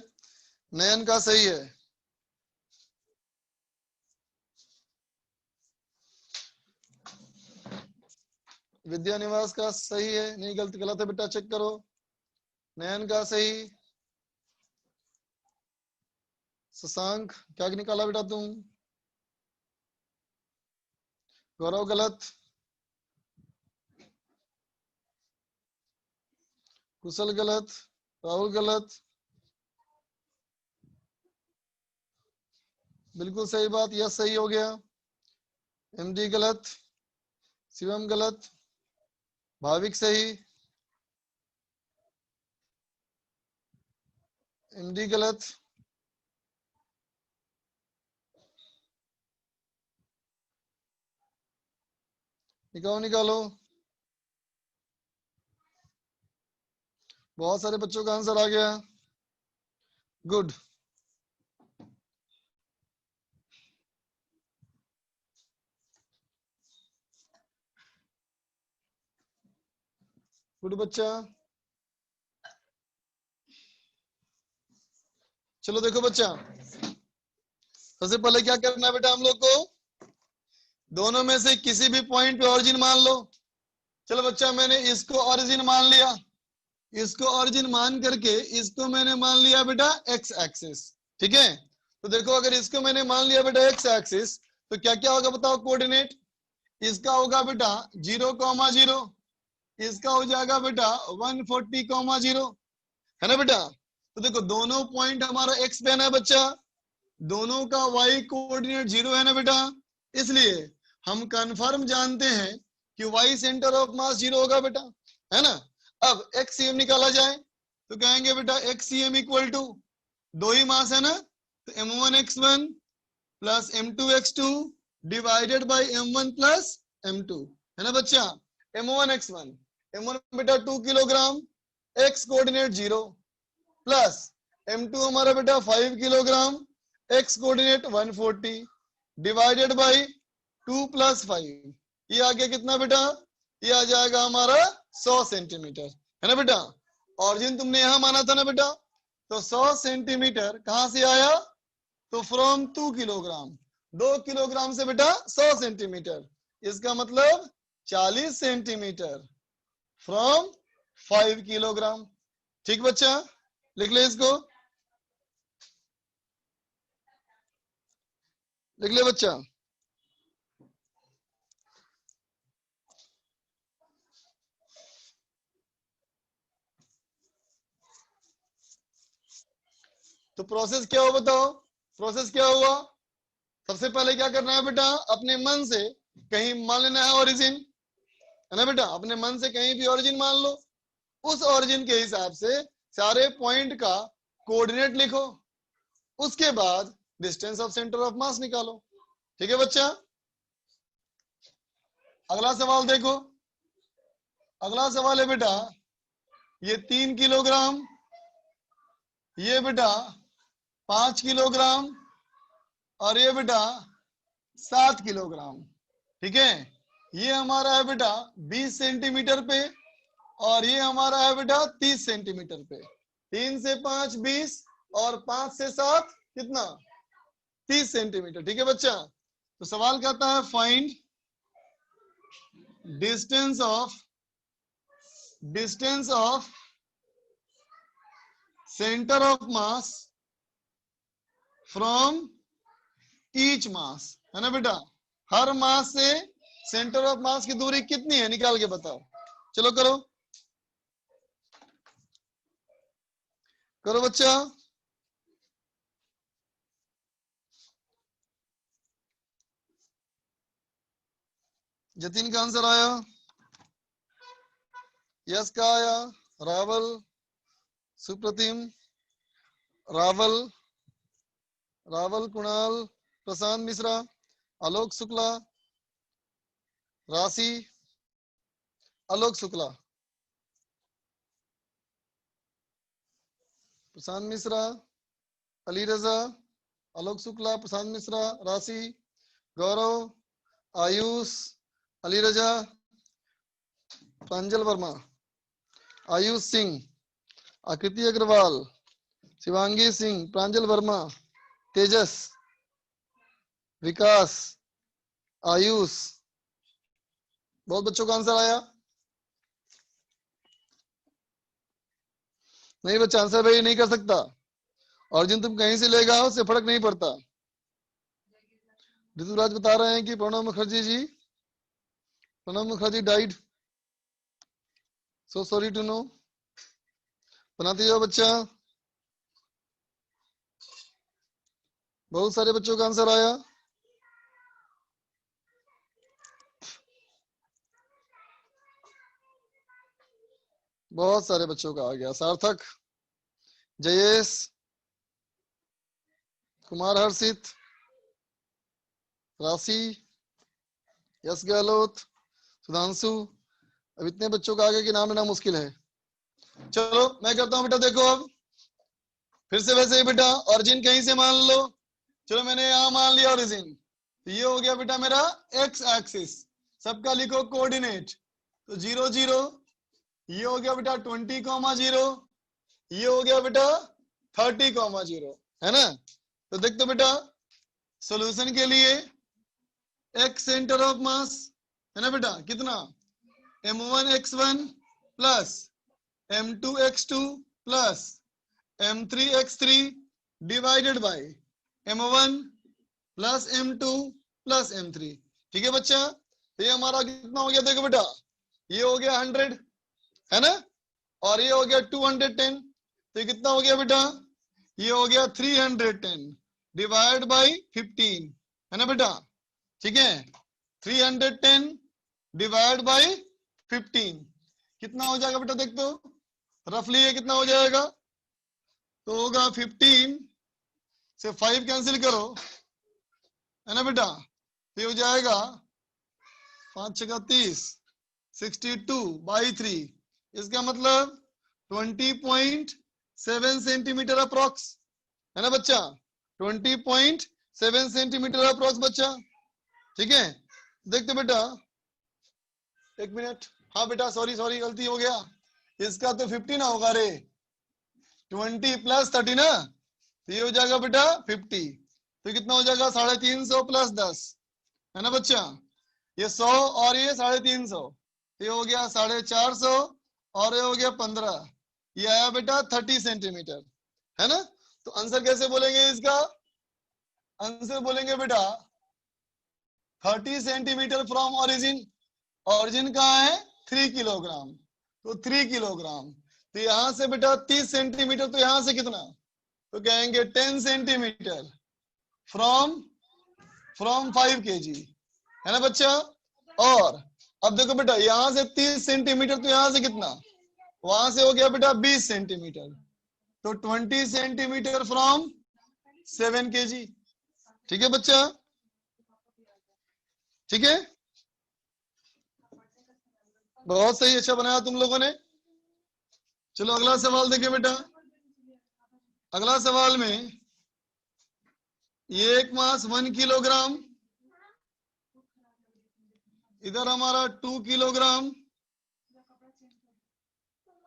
नयन का सही है। विद्या निवास का सही है, नहीं गलत गलत है बेटा, चेक करो। नयन का सही। शशांक क्या निकाला बेटा तुम, गौरव गलत, कुशल गलत, राहुल गलत, बिल्कुल सही बात, यस सही हो गया। एमडी गलत, शिवम गलत, भाविक सही, एमडी गलत, निकालो निकालो। बहुत सारे बच्चों का आंसर आ गया, गुड। गुड बच्चा। चलो देखो बच्चा, सबसे पहले क्या करना है बेटा हम लोग को, दोनों में से किसी भी पॉइंट पे ओरिजिन मान लो। चलो बच्चा, मैंने इसको ओरिजिन मान लिया, इसको ओरिजिन मान करके इसको मैंने मान लिया बेटा एक्स एक्सिस। ठीक है, तो देखो अगर इसको मैंने मान लिया बेटा एक्स एक्सिस, तो क्या क्या होगा बताओ कोऑर्डिनेट। इसका होगा बेटा 0,0, इसका हो जाएगा बेटा 140,0, है ना बेटा। तो देखो दोनों पॉइंट हमारा एक्स पे है ना बच्चा, दोनों का वाई कोऑर्डिनेट 0 है ना बेटा, इसलिए हम कंफर्म जानते हैं कि वाई सेंटर ऑफ मास 0 होगा बेटा, है ना। अब एक्ससीएम निकाला जाए तो कहेंगे बेटा एक्ससीएम इक्वल टू, दो ही मास है ना, तो m1x1 plus m2x2 divided by m1 plus m2, है ना बच्चा। m1 बेटा 2 kilogram, x coordinate 0, plus m2 हमारा बेटा 5 kilogram, x coordinate 140 divided by 2 plus 5, ये आ गया कितना बेटा, ये आ जाएगा हमारा 100 सेंटीमीटर, है ना बेटा। ऑरिजिन तुमने यहां माना था ना बेटा, तो 100 सेंटीमीटर कहां से आया, तो फ्रॉम 2 किलोग्राम, 2 किलोग्राम से बेटा 100 सेंटीमीटर, इसका मतलब 40 सेंटीमीटर फ्रॉम 5 किलोग्राम। ठीक बच्चा, लिख ले इसको, लिख ले बच्चा। तो प्रोसेस क्या हुआ बताओ, प्रोसेस क्या हुआ। सबसे पहले क्या करना है बेटा, अपने मन से कहीं मान लेना है ओरिजिन, है ना बेटा, अपने मन से कहीं भी ओरिजिन मान लो, उस ओरिजिन के हिसाब से सारे पॉइंट का कोऑर्डिनेट लिखो, उसके बाद डिस्टेंस ऑफ सेंटर ऑफ मास निकालो। ठीक है बच्चा, अगला सवाल देखो, अगला सवाल है बेटा, ये 3 किलोग्राम, ये बेटा 5 किलोग्राम, और ये बेटा 7 किलोग्राम। ठीक है, ये हमारा है बेटा 20 सेंटीमीटर पे, और ये हमारा है बेटा 30 सेंटीमीटर पे। 3 से 5 20, और 5 से 7 कितना, 30 सेंटीमीटर। ठीक है बच्चा, तो सवाल कहता है find distance of centre of mass from each mass, है ना बेटा, हर मास से सेंटर ऑफ मास की दूरी कितनी है निकाल के बताओ। चलो करो करो बच्चा, जतिन का आंसर आया, यस का आया, रावल, सुप्रतिम, रावल, कुणाल, प्रशांत मिश्रा, आलोक शुक्ला, राशि, आलोक शुक्ला, प्रशांत मिश्रा, अली रजा, आलोक शुक्ला, प्रशांत मिश्रा, राशि, गौरव, आयुष, अली रजा, प्रांजल वर्मा, आयुष सिंह, आकृति अग्रवाल, शिवांगी सिंह, प्रांजल वर्मा, तेजस, विकास, आयुष। बहुत बच्चों का आंसर आया, नहीं बच्चा आंसर भाई नहीं कर सकता, और जिन तुम कहीं से लेगा उससे फर्क नहीं पड़ता। ऋतुराज बता रहे हैं कि Pranab Mukherjee died, so sorry to know. बनाते जाओ बच्चा, बहुत सारे बच्चों का आंसर आया। बहुत सारे बच्चों का आ गया। सार्थक, जयेश, कुमार हर्षित, राशि, यश गहलोत, सुधांशु, अब इतने बच्चों का आगे कि नाम लेना मुश्किल है। चलो मैं करता हूँ बेटा, देखो अब फिर से वैसे ही बेटा, ओरिजिन कहीं से मान लो। चलो मैंने यहाँ मान लिया ओरिजिन, तो ये हो गया बेटा मेरा एक्स एक्सिस। सबका लिखो कोऑर्डिनेट, तो 0 0, ये हो गया बेटा 20,0, ये हो गया बेटा 30,0, है ना। तो देख तो बेटा सॉल्यूशन के लिए एक्स सेंटर ऑफ मास है ना बेटा, कितना m1 x1 plus m2 x2 plus m3 x3 divided by m1 plus m2 plus m3। ठीक है बच्चा, तो ये हमारा कितना हो गया, देखो बेटा ये हो गया 100 है ना, और ये हो गया 210, तो ये कितना हो गया बेटा, ये हो गया 310 डिवाइड बाय 15 है ना बेटा। ठीक है, 310 डिवाइड बाय 15 कितना हो जाएगा बेटा, देख तो रफली ये कितना हो जाएगा, तो होगा 15 से 5 कैंसिल करो है ना बेटा, तो ये हो जाएगा 5 6 30, 62/3, इसका मतलब 20.7 सेंटीमीटर अप्रोक्स है ना बच्चा, 20.7 सेंटीमीटर अप्रोक्स बच्चा। ठीक है, देखते बेटा, एक मिनट, हाँ बेटा सॉरी गलती हो गया, इसका तो 50 ना होगा रे, 20 प्लस 30 ना, तो ये हो जाएगा बेटा 50, तो कितना हो जाएगा 350 प्लस 10 है ना बच्चा, ये 100 और ये 350, ये हो गया 450 और ये हो गया 15, ये आया बेटा 30 सेंटीमीटर है ना। तो आंसर कैसे बोलेंगे इसका, आंसर बोलेंगे बेटा 30 सेंटीमीटर फ्रॉम ओरिजिन, ओरिजिन कहाँ है 3 किलोग्राम, तो 3 किलोग्राम, तो यहां से बेटा 30 सेंटीमीटर, तो यहां से कितना, तो कहेंगे 10 सेंटीमीटर फ्रॉम 5 kg है ना बच्चा। और अब देखो बेटा यहां से 30 सेंटीमीटर, तो यहां से कितना, वहां से हो गया बेटा 20 सेंटीमीटर, तो 20 सेंटीमीटर फ्रॉम 7 kg। ठीक है बच्चा, ठीक है, बहुत सही, अच्छा बनाया तुम लोगों ने। चलो अगला सवाल देखिए बेटा, अगला सवाल में ये एक मास 1 किलोग्राम, इधर हमारा 2 किलोग्राम,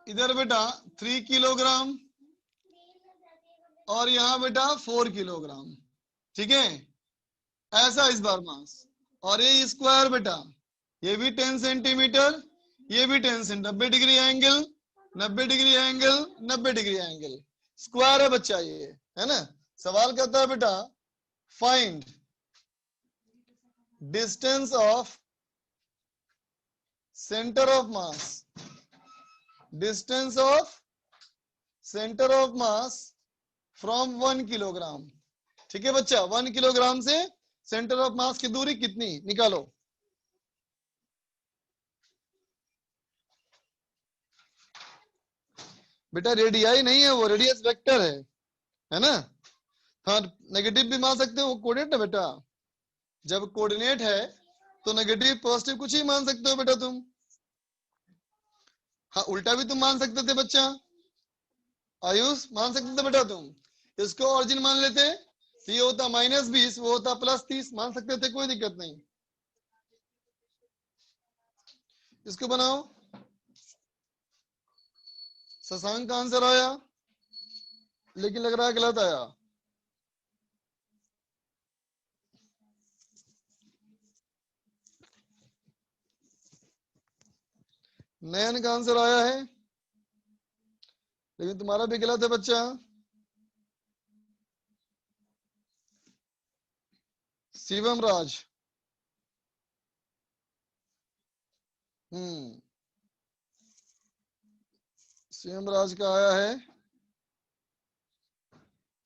इधर बेटा 3 किलोग्राम, और यहाँ बेटा 4 किलोग्राम। ठीक है, ऐसा इस बार मास, और ये स्क्वायर बेटा, ये भी 10 सेंटीमीटर, ये भी 10 centimetre, 90 degree angle, 90 degree angle, 90 degree angle, square है बच्चा ये, है ना। सवाल कहता है बेटा find distance of centre of mass, distance of centre of mass from 1 kilogram. ठीक है बच्चा, 1 किलोग्राम से सेंटर ऑफ मास की दूरी कितनी, निकालो। बेटा रेडियाई नहीं है वो, रेडियस वेक्टर है ना। हाँ नेगेटिव भी मान सकते हो, वो कोऑर्डिनेट है बेटा, जब कोऑर्डिनेट है तो नेगेटिव पॉजिटिव कुछ ही मान सकते हो बेटा तुम। हाँ उल्टा भी तुम मान सकते थे बच्चा, आयुष मान सकते थे बेटा तुम, इसको ऑरिजिन मान लेते, तो ये होता -20, वो होता +30, मान सकते थे, कोई दिक्कत नहीं। इसको बनाओ, शशांक का आंसर आया, लेकिन लग रहा है गलत आया। नयन का आंसर आया है, लेकिन तुम्हारा भी गलत है बच्चा। शिवम राज, शिवम राज का आया है,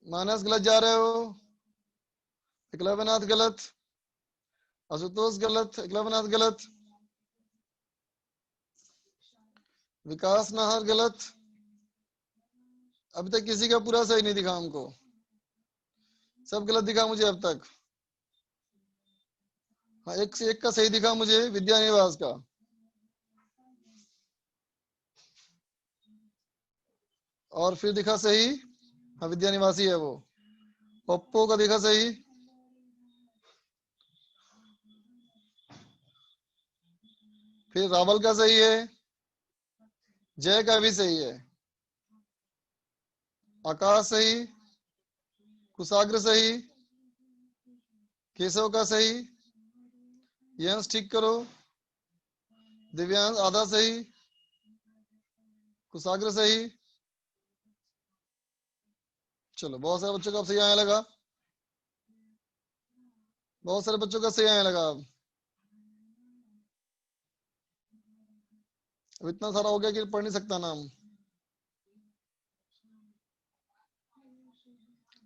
मानस गलत जा रहे हो, एकलव्यनाथ गलत, आशुतोष गलत, एकलव्यनाथ गलत, विकास नाहर गलत। अभी तक किसी का पूरा सही नहीं दिखा हमको, सब गलत दिखा मुझे अब तक। हाँ, एक से एक का सही दिखा मुझे, विद्या निवास का। और फिर दिखा सही, हाँ विद्या निवासी है वो। ओप्पो का दिखा सही, फिर रावल का सही है, जय का भी सही है, आकाश सही, कुशाग्र सही, केशव का सही, यंस ठीक करो, दिव्यांश आधा सही, कुशाग्र सही। चलो बहुत सारे बच्चों का अब सही आने लगा, बहुत सारे बच्चों का सही आने लगा। अब इतना सारा हो गया कि पढ़ नहीं सकता नाम।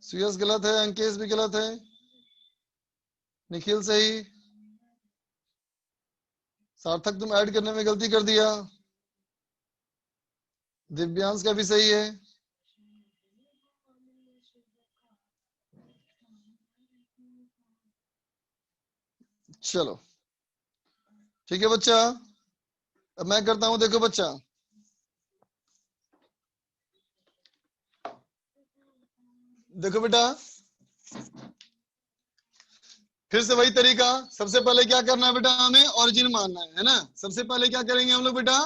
सुयस गलत है, अंकेश भी गलत है, निखिल सही, सार्थक तुम ऐड करने में गलती कर दिया, दिव्यांश का भी सही है, चलो ठीक है बच्चा। अब मैं करता हूं, देखो बच्चा, देखो बेटा, फिर से वही तरीका। सबसे पहले क्या करना है बेटा, हमें ओरिजिन मानना है ना। सबसे पहले क्या करेंगे हम लोग बेटा,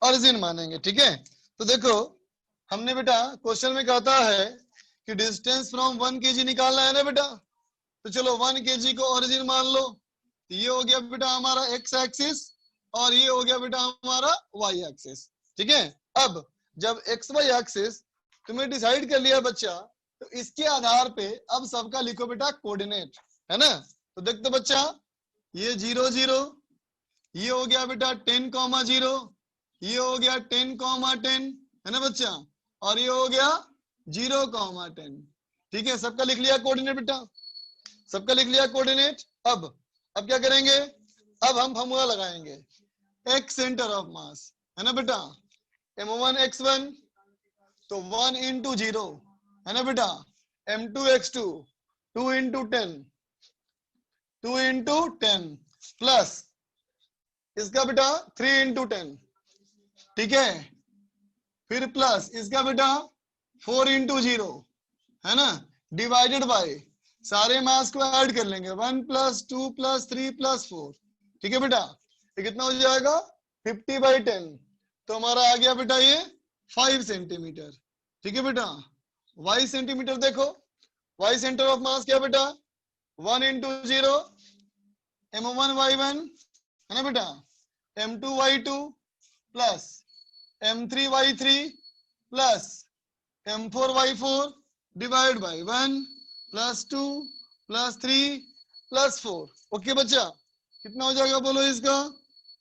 ओरिजिन मानेंगे, ठीक है। तो देखो हमने बेटा क्वेश्चन में कहता है कि डिस्टेंस फ्रॉम 1 kg निकालना है ना बेटा। तो चलो 1 kg को ओरिजिन मान लो। ये हो गया बेटा हमारा एक्स एक्सिस और ये हो गया बेटा हमारा वाई एक्सिस, ठीक है। अब जब एक्स वाई एक्सिस तुम्हें डिसाइड कर लिया बच्चा, तो इसके आधार पे अब सबका लिखो बेटा कोऑर्डिनेट, है ना। तो देखते बच्चा, ये 0 0, ये हो गया बेटा 10,0, ये हो गया 10,10, है ना बच्चा, और ये हो गया 0,10, ठीक है। सबका लिख लिया कोऑर्डिनेट बेटा, सबका लिख लिया कोऑर्डिनेट। अब क्या करेंगे, अब हम फॉर्मूला लगाएंगे, एक्स सेंटर ऑफ मास, है ना बेटा, m1 x1 तो 1 into 0, है ना बेटा, m2 x2 2 into 10, 2 into 10 plus इसका बेटा 3 into 10, ठीक है। फिर प्लस इसका बेटा 4 into 0, है ना, डिवाइडेड बाय सारे मास को ऐड कर लेंगे, 1 + 2 + 3 + 4, ठीक है बेटा। ये कितना हो जाएगा 50/10, तो हमारा आ गया बेटा ये 5 सेंटीमीटर, ठीक है बेटा। वाई सेंटीमीटर देखो, वाई सेंटर ऑफ मास क्या बेटा, 1 into 0 m1 y1, है ना बेटा, m2 y2 plus m3 y3 plus m4 y4 divide by 1 + 2 + 3 + 4। Okay बच्चा, कितना हो जाएगा बोलो इसका,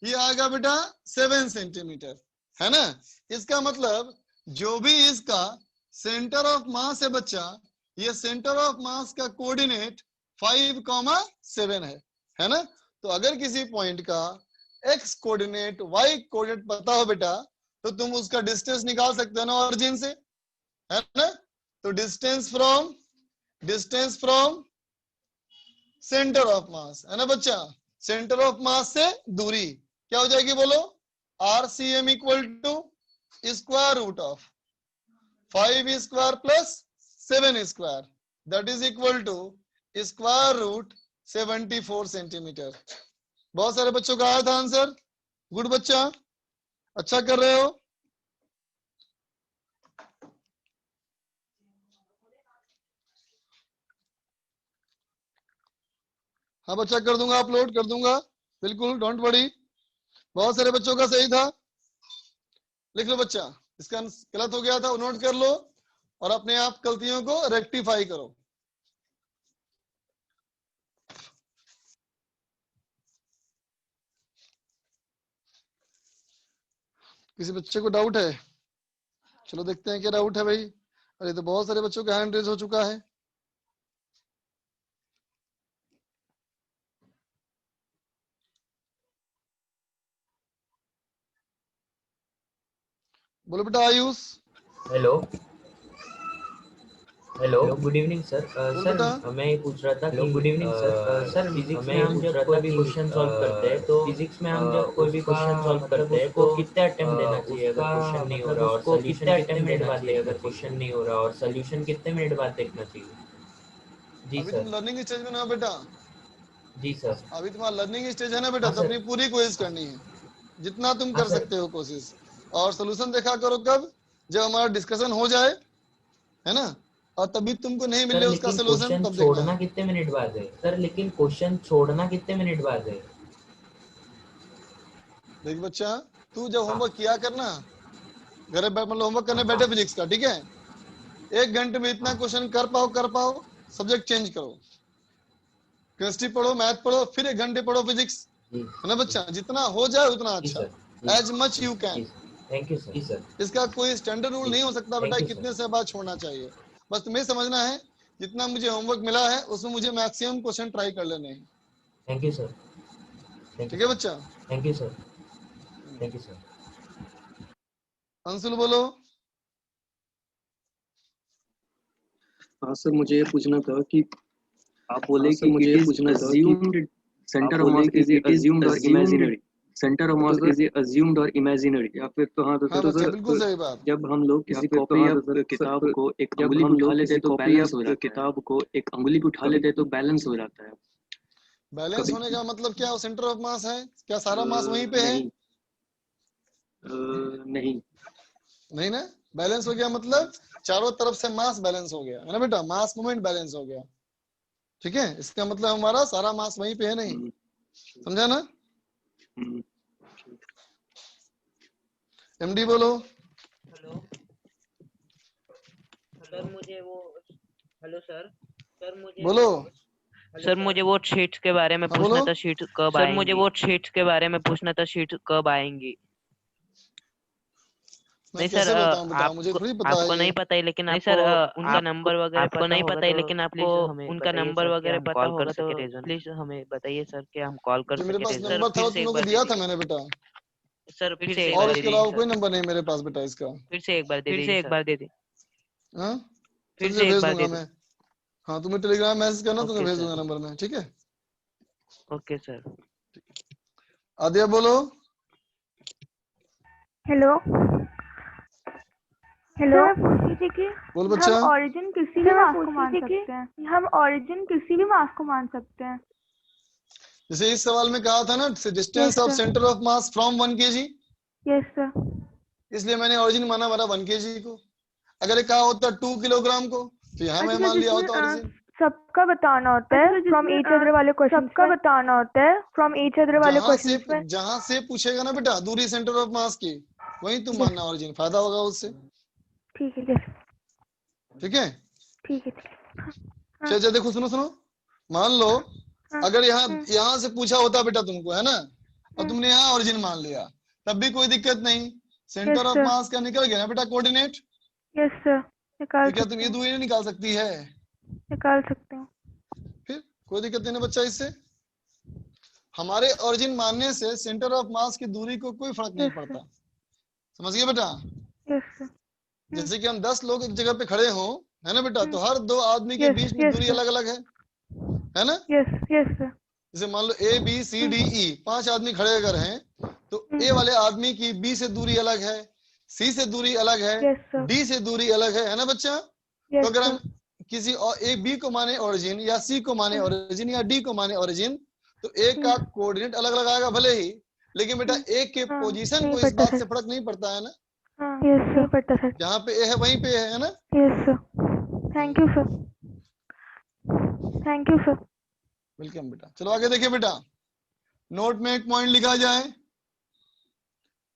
ये आएगा बेटा 7 सेंटीमीटर, है ना। इसका मतलब जो भी इसका सेंटर ऑफ मास है बच्चा, ये सेंटर ऑफ मास का कोऑर्डिनेट 5,7 है ना। तो अगर किसी पॉइंट का एक्स कोऑर्डिनेट वाई कोऑर्डिनेट पता हो बेटा, तो तुम उसका डिस्टेंस निकाल सकते हो ना ओरिजिन से, है ना। तो distance from centre of mass, है ना बच्चा, सेंटर ऑफ मास से दूरी क्या हो जाएगी बोलो, RCM = square root of 5 square plus 7 square, that is equal to square root 74 centimetre. बहुत सारे बच्चों का आया था आंसर, गुड बच्चा, अच्छा कर रहे हो। हाँ बच्चा, कर दूंगा, अपलोड कर दूंगा, बिल्कुल डोंट वरी। बहुत सारे बच्चों का सही था, लिख लो बच्चा, इसका गलत हो गया था नोट कर लो और अपने आप गलतियों को रेक्टिफाई करो। किसी बच्चे को डाउट है, चलो देखते हैं क्या डाउट है भाई। अरे तो बहुत सारे बच्चों का हैंड रेज हो चुका है। बोलो बेटा Ayush. Hello hello good evening sir. बोल सर बेटा। मैं ये पूछ रहा था कि गुड इवनिंग सर फिजिक्स में हम जब कोई भी क्वेश्चन सॉल्व करते हैं तो फिजिक्स में हम जब कोई भी क्वेश्चन सॉल्व करते हैं तो कितने अटेम्प्ट देना चाहिए अगर क्वेश्चन नहीं हो रहा, और सोल्यूशन कितने मिनट बाद देना अगर क्वेश्चन नहीं हो रहा, और सोल्यूशन कितने मिनट बाद देखना चाहिए? जी अभी सर। तुम लर्निंग स्टेज में ना हो बेटा। जी सर। अभी तुम्हारा लर्निंग स्टेज है ना बेटा, हाँ, तो सर। अपनी पूरी कोशिश करनी है, जितना तुम हाँ, कर सर। सकते हो कोशिश। और सोल्यूशन देखा करो कब, जब हमारा डिस्कशन हो जाए, है ना, और तभी तुमको नहीं सर मिले उसका लेकिन सोल्यूशन क्वेश्चन तब देखना छोड़ना है। कितने मिनट बाद है? सर लेकिन क्वेश्चन छोड़ना कितने मिनट बाद है? देख बच्चा, तू जब हाँ। होमवर्क किया करना, घर में मतलब होमवर्क करने बैठे हाँ। फिजिक्स का, ठीक है, 1 घंटे में इतना क्वेश्चन कर पाओ, सब्जेक्ट चेंज करो, केमिस्ट्री पढ़ो, मैथ पढ़ो, फिर 1 घंटे पढ़ो फिजिक्स, जी है ना बच्चा, जितना हो जाए उतना जी अच्छा, sir. As much you can. Thank you sir. जी सर। इसका कोई स्टैंडर्ड रूल जी, नहीं हो सकता बेटा थैंक यू कितने सर। से बाद छोड़ना चाहिए, बस तुम्हें समझना है जितना मुझे होमवर्क मिला है उसमें मुझे मैक्सिमम क्वेश्चन ट्राई कर लेने हैं। Thank you sir. ठीक है बच्चा। Thank you sir. Thank you sir. Anshul बोलो। हाँ सर, मुझे ये पूछना था कि आप बोले कि मुझे ये पूछना था कि centre of mass is assumed और imaginary, centre of mass is assumed और इमेजिनरी, या फिर तो हाँ तो हाँ सर बच्चा बिल्कुल सही बात। जब हम लोग किसी कॉपी या किताब को एक अंगुली पे उठा लेते हैं तो बैलेंस हो जाता है, किताब को एक अंगुली पे उठा लेते हैं तो बैलेंस हो जाता है। बैलेंस होने का मतलब क्या, सेंटर ऑफ मास है क्या, सारा मास वहीं पे है? नहीं नहीं ना, बैलेंस हो गया मतलब चारों तरफ से मास बैलेंस हो गया, है ना बेटा, मास मोमेंट बैलेंस हो गया, ठीक है, इसका मतलब हमारा सारा मास वहीं पे है नहीं, समझा ना? एमडी बोलो। हेलो सर मुझे वो हेलो सर मुझे बोलो। सर मुझे वो शीट्स के बारे में हाँ पूछना बोलो। था, शीट कब आएंगी? सर मुझे वो शीट्स के बारे में पूछना था, शीट कब आएंगी? मैं नहीं सर कैसे बताऊं बेटा, मुझे थोड़ी पता आपको है नहीं ये। पता है, लेकिन नहीं सर उनका नंबर वगैरह आपको पता नहीं होगा पता है, तो लेकिन आपको प्लीज उनका बताइए नंबर सर कि वगैरह हम पता कॉल होगा कर तो सके रीजन। प्लीज हमें बताइए सर कि हम कॉल कर जो मेरे सके पास रीजन। नंबर था वो तुम लोग को दिया था मैंने बेटा, सर फिर से एक और बार उसके दे अलावा दीजिए कोई सर। नंबर नहीं मेरे पास बेटा इसका। फिर से एक बार दे दीजिए सर। हाँ फिर तुझे से एक भेज बार दूंगा दे मैं। हाँ तुम्हें टेलीग्राम मैसेज करना, तुम्हें ओके भेज सर। दूंगा नंबर में, ठीक है। Okay sir. आदिया बोलो। Hello hello. पूछ रही थी कि बोल बच्चा। हम ओरिजिन किसी भी मास को मान सकते हैं, हम ओरिजिन किसी भी मास को मान सकते हैं। जैसे इस सवाल में कहा था ना, distance of centre of mass from 1 kg, yes sir. इसलिए मैंने ओरिजिन माना हमारा 1 kg को। अगर ये कहा होता 2 किलोग्राम को तो यहाँ मैं मान लिया होता ओरिजिन। सबका बताना होता है फ्रॉम ईच अदर वाले क्वेश्चन, सबका बताना होता है फ्रॉम ईच अदर वाले क्वेश्चन में। जहां से पूछेगा ना बेटा दूरी सेंटर ऑफ मास की, वहीं तुम मानना ओरिजिन, फायदा होगा उससे। ठीक है ठीक है ठीक है। चल देखो, सुनो सुनो, मान लो अगर यहाँ से पूछा होता बेटा तुमको, है ना, और तुमने यहाँ ओरिजिन मान लिया, तब भी कोई दिक्कत नहीं, सेंटर ऑफ मास का निकल गया ना बेटा कोऑर्डिनेट। यस सर निकाल तो क्या तुम ये दूरी नहीं निकाल सकती है? निकाल सकते हो। फिर कोई दिक्कत नहीं ना बच्चा, इससे हमारे ओरिजिन मानने से सेंटर ऑफ मास की दूरी को कोई फर्क नहीं पड़ता, समझ गए बेटा? Yes sir. जैसे कि हम 10 लोग एक जगह पे खड़े हो, है ना बेटा, तो हर 2 आदमी के बीच में दूरी अलग अलग है ना? Yes yes sir. जैसे मान लो A B C D E 5 आदमी खड़े अगर हैं, तो A वाले आदमी की B से दूरी अलग है, C से दूरी अलग है, D से दूरी अलग है ना बच्चा? तो अगर हम किसी और A B को माने ओरिजिन, या C को माने ओरिजिन, या D को माने ओरिजिन, तो A का कोऑर्डिनेट अलग अलग आएगा भले ही, लेकिन बेटा A के पोजीशन को इस बात से फर्क नहीं पड़ता है ना, यस सर पड़ता सर। जहाँ पे A है वहीं पे है ना? Yes sir. Thank you sir. Thank you sir. Welcome बेटा। चलो आगे देखिए बेटा, नोट में एक पॉइंट लिखा जाए,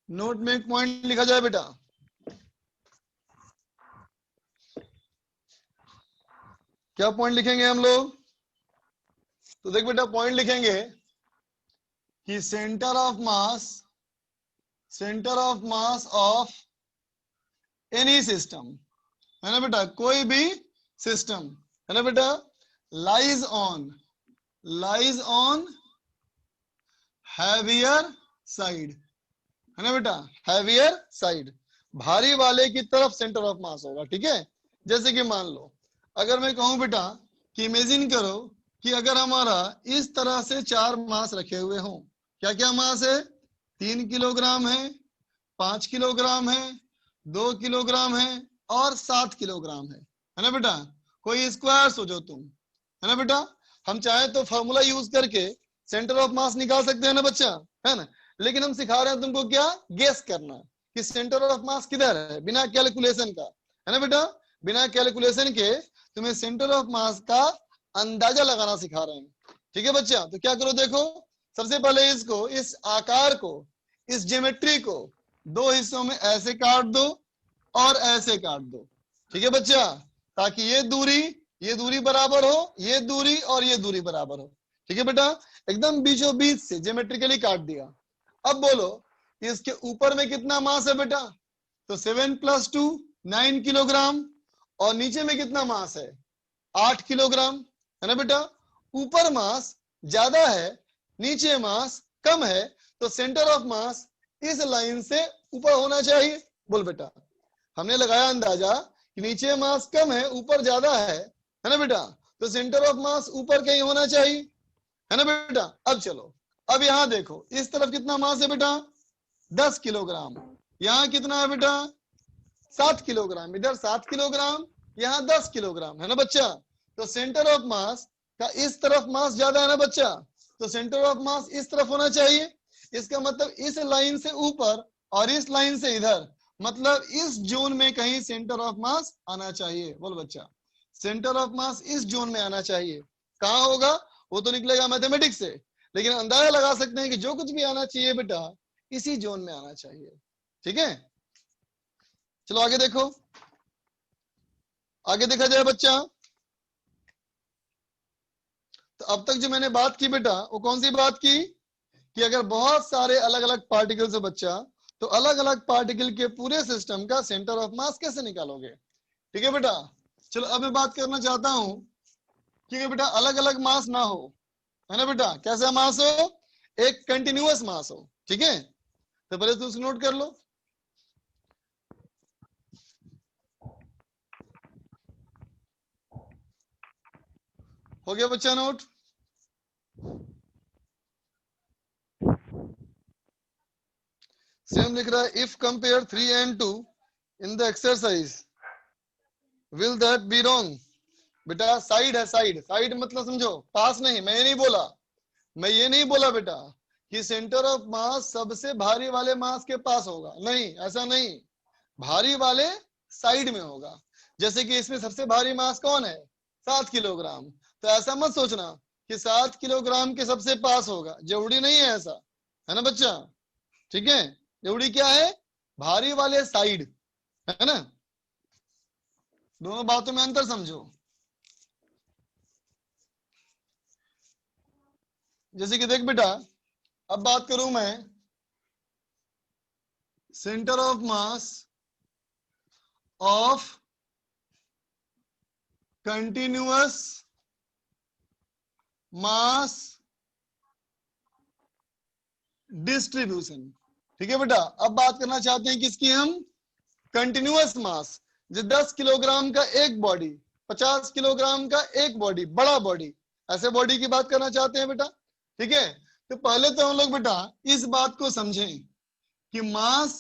नोट में एक पॉइंट लिखा जाए बेटा। क्या पॉइंट लिखेंगे हम लोग? तो देख बेटा पॉइंट लिखेंगे कि centre of mass of any system, है ना बेटा, कोई भी सिस्टम, है ना बेटा, लाइज ऑन हैवियर साइड, है ना बेटा, हैवियर साइड, भारी वाले की तरफ सेंटर ऑफ मास होगा। ठीक है, जैसे कि मान लो अगर मैं कहूं बेटा कि इमेजिन करो कि अगर हमारा इस तरह से 4 मास रखे हुए हों, क्या क्या मास है, 3 किलोग्राम है, 5 किलोग्राम है, 2 किलोग्राम है और 7 किलोग्राम है ना बेटा। कोई स्क्वायर सोचो तुम, है ना बेटा। हम चाहे तो फॉर्मूला यूज करके सेंटर ऑफ मास निकाल सकते हैं ना बच्चा, है ना। लेकिन हम सिखा रहे हैं तुमको क्या, गेस करना कि सेंटर ऑफ मास किधर है, बिना कैलकुलेशन का, है ना बेटा। बिना कैलकुलेशन के तुम्हें सेंटर ऑफ मास का अंदाजा लगाना सिखा रहे हैं। ठीक है बच्चा, तो क्या करो, देखो सबसे पहले इसको, इस आकार को, इस ज्योमेट्री को 2 हिस्सों में ऐसे काट दो और ऐसे काट दो। ठीक है बच्चा, ताकि ये दूरी बराबर हो, ये दूरी और ये दूरी बराबर हो। ठीक है बेटा, एकदम बीचों बीच से ज्योमेट्रिकली काट दिया। अब बोलो इसके ऊपर में कितना मास है बेटा, तो 7 + 2 9 किलोग्राम, और नीचे में कितना मास है, 8 किलोग्राम, है ना बेटा। ऊपर मास ज्यादा है, नीचे मास कम है, तो सेंटर ऑफ मास इस लाइन से ऊपर होना चाहिए। बोल बेटा, हमने लगाया अंदाजा कि नीचे मास कम है, ऊपर ज्यादा है ना बेटा, तो सेंटर ऑफ मास ऊपर कहीं होना चाहिए, है ना बेटा। अब चलो, अब यहाँ देखो इस तरफ कितना मास है बेटा, 10 किलोग्राम, यहाँ कितना है बेटा, 7 किलोग्राम, इधर 7 किलोग्राम, यहाँ 10 किलोग्राम, है ना बच्चा। तो सेंटर ऑफ मास का इस तरफ मास ज्यादा है ना बच्चा, तो सेंटर ऑफ मास इस तरफ होना चाहिए। इसका मतलब इस लाइन से ऊपर और इस लाइन से इधर, मतलब इस जोन में कहीं सेंटर ऑफ मास आना चाहिए। बोल बच्चा, सेंटर ऑफ मास इस जोन में आना चाहिए। कहाँ होगा वो तो निकलेगा मैथमेटिक्स से, लेकिन अंदाजा लगा सकते हैं कि जो कुछ भी आना चाहिए बेटा इसी जोन में आना चाहिए। ठीक है, चलो आगे देखो, आगे देखा जाए बच्चा। तो अब तक जो मैंने बात की बेटा, वो कौन सी बात की, कि अगर बहुत सारे अलग अलग पार्टिकल्स है बच्चा, तो अलग अलग पार्टिकल के पूरे सिस्टम का सेंटर ऑफ मास कैसे निकालोगे। ठीक है बेटा, चलो अब मैं बात करना चाहता हूं कि बेटा अलग अलग मास ना हो, है ना बेटा। कैसा मास हो, एक कंटिन्यूअस मास हो। ठीक है, तो पहले तो उसको नोट कर लो। हो गया बच्चा नोट। सेम लिख रहा है, if compare 3 and 2 in the exercise will that be wrong. बेटा साइड है, साइड, साइड मतलब समझो पास नहीं। मैं ये नहीं बोला बेटा कि सेंटर ऑफ मास सबसे भारी वाले मास के पास होगा, नहीं, ऐसा नहीं। भारी वाले साइड में होगा। जैसे कि इसमें सबसे भारी मास कौन है, 7 किलोग्राम, तो ऐसा मत सोचना कि 7 किलोग्राम के सबसे पास होगा, जरूरी नहीं है ऐसा, है ना बच्चा। ठीक है, जरूरी क्या है, भारी वाले साइड, है ना। दोनों बातों में अंतर समझो। जैसे कि देख बेटा, अब बात करूं मैं centre of mass of continuous mass distribution. ठीक है बेटा, अब बात करना चाहते हैं किसकी हम, कंटिन्यूअस मास। जो 10 किलोग्राम का एक बॉडी, 50 किलोग्राम का एक बॉडी, बड़ा बॉडी, ऐसे बॉडी की बात करना चाहते हैं बेटा। ठीक है, तो पहले तो हम लोग बेटा इस बात को समझें कि मास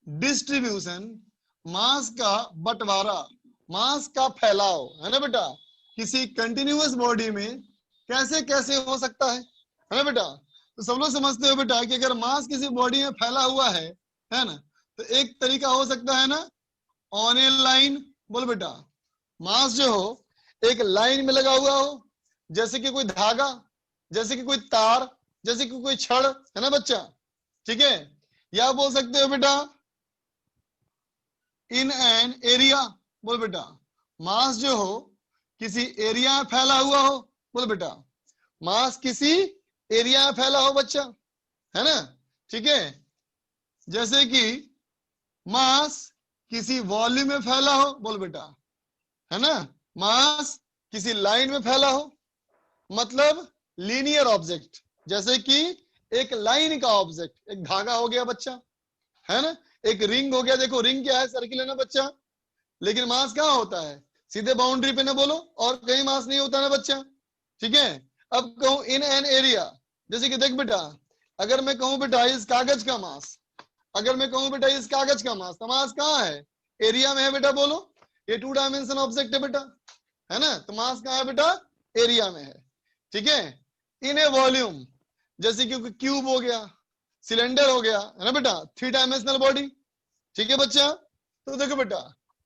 डिस्ट्रीब्यूशन, मास का बंटवारा, मास का फैलाव, है ना बेटा, किसी कंटिन्यूअस बॉडी में कैसे कैसे हो सकता है ना बेटा। तो सब लोग समझते हो बेटा कि अगर मास किसी बॉडी में फैला हुआ है ना, तो एक तरीका हो सकता है ना, ऑन ए लाइन। बोल बेटा, मास जो हो एक लाइन में लगा हुआ हो, जैसे कि कोई धागा, जैसे कि कोई तार, जैसे कि कोई छड़, है ना बच्चा। ठीक है, या बोल सकते हो बेटा इन एन एरिया। बोल बेटा, मास जो हो किसी एरिया में फैला हुआ हो। बोल बेटा, मास किसी एरिया में फैला हो बच्चा, है ना। ठीक है, जैसे कि मास किसी वॉल्यूम में फैला हो। बोल बेटा, है ना, मास किसी लाइन में फैला हो, मतलब लीनियर ऑब्जेक्ट, जैसे कि एक लाइन का ऑब्जेक्ट, एक धागा हो गया बच्चा, है ना, एक रिंग हो गया, देखो रिंग क्या है, सर्किल है ना बच्चा, लेकिन मास कहाँ होता है, सीधे बाउंड्री पे ना बोलो, और कहीं मास नहीं होता ना बच्चा, ठीक है। अब कहूं इन एन एरिया, जैसे कि देख बेटा, अगर मैं कहूं बेटा इस कागज का मास, अगर मैं कहूं बेटा इस कागज का मास, तो मास कहाँ है, एरिया में है बेटा, बोलो, ये 2 डायमेंशन ऑब्जेक्ट है बेटा, है ना, तो मास कहाँ है बेटा, एरिया में है, ठीक है। इन ए वॉल्यूम, जैसे कि क्यूब हो गया, सिलेंडर हो गया, है ना बेटा, 3 डायमेंशनल बॉडी, ठीक है बच्चा। तो देखो बेटा,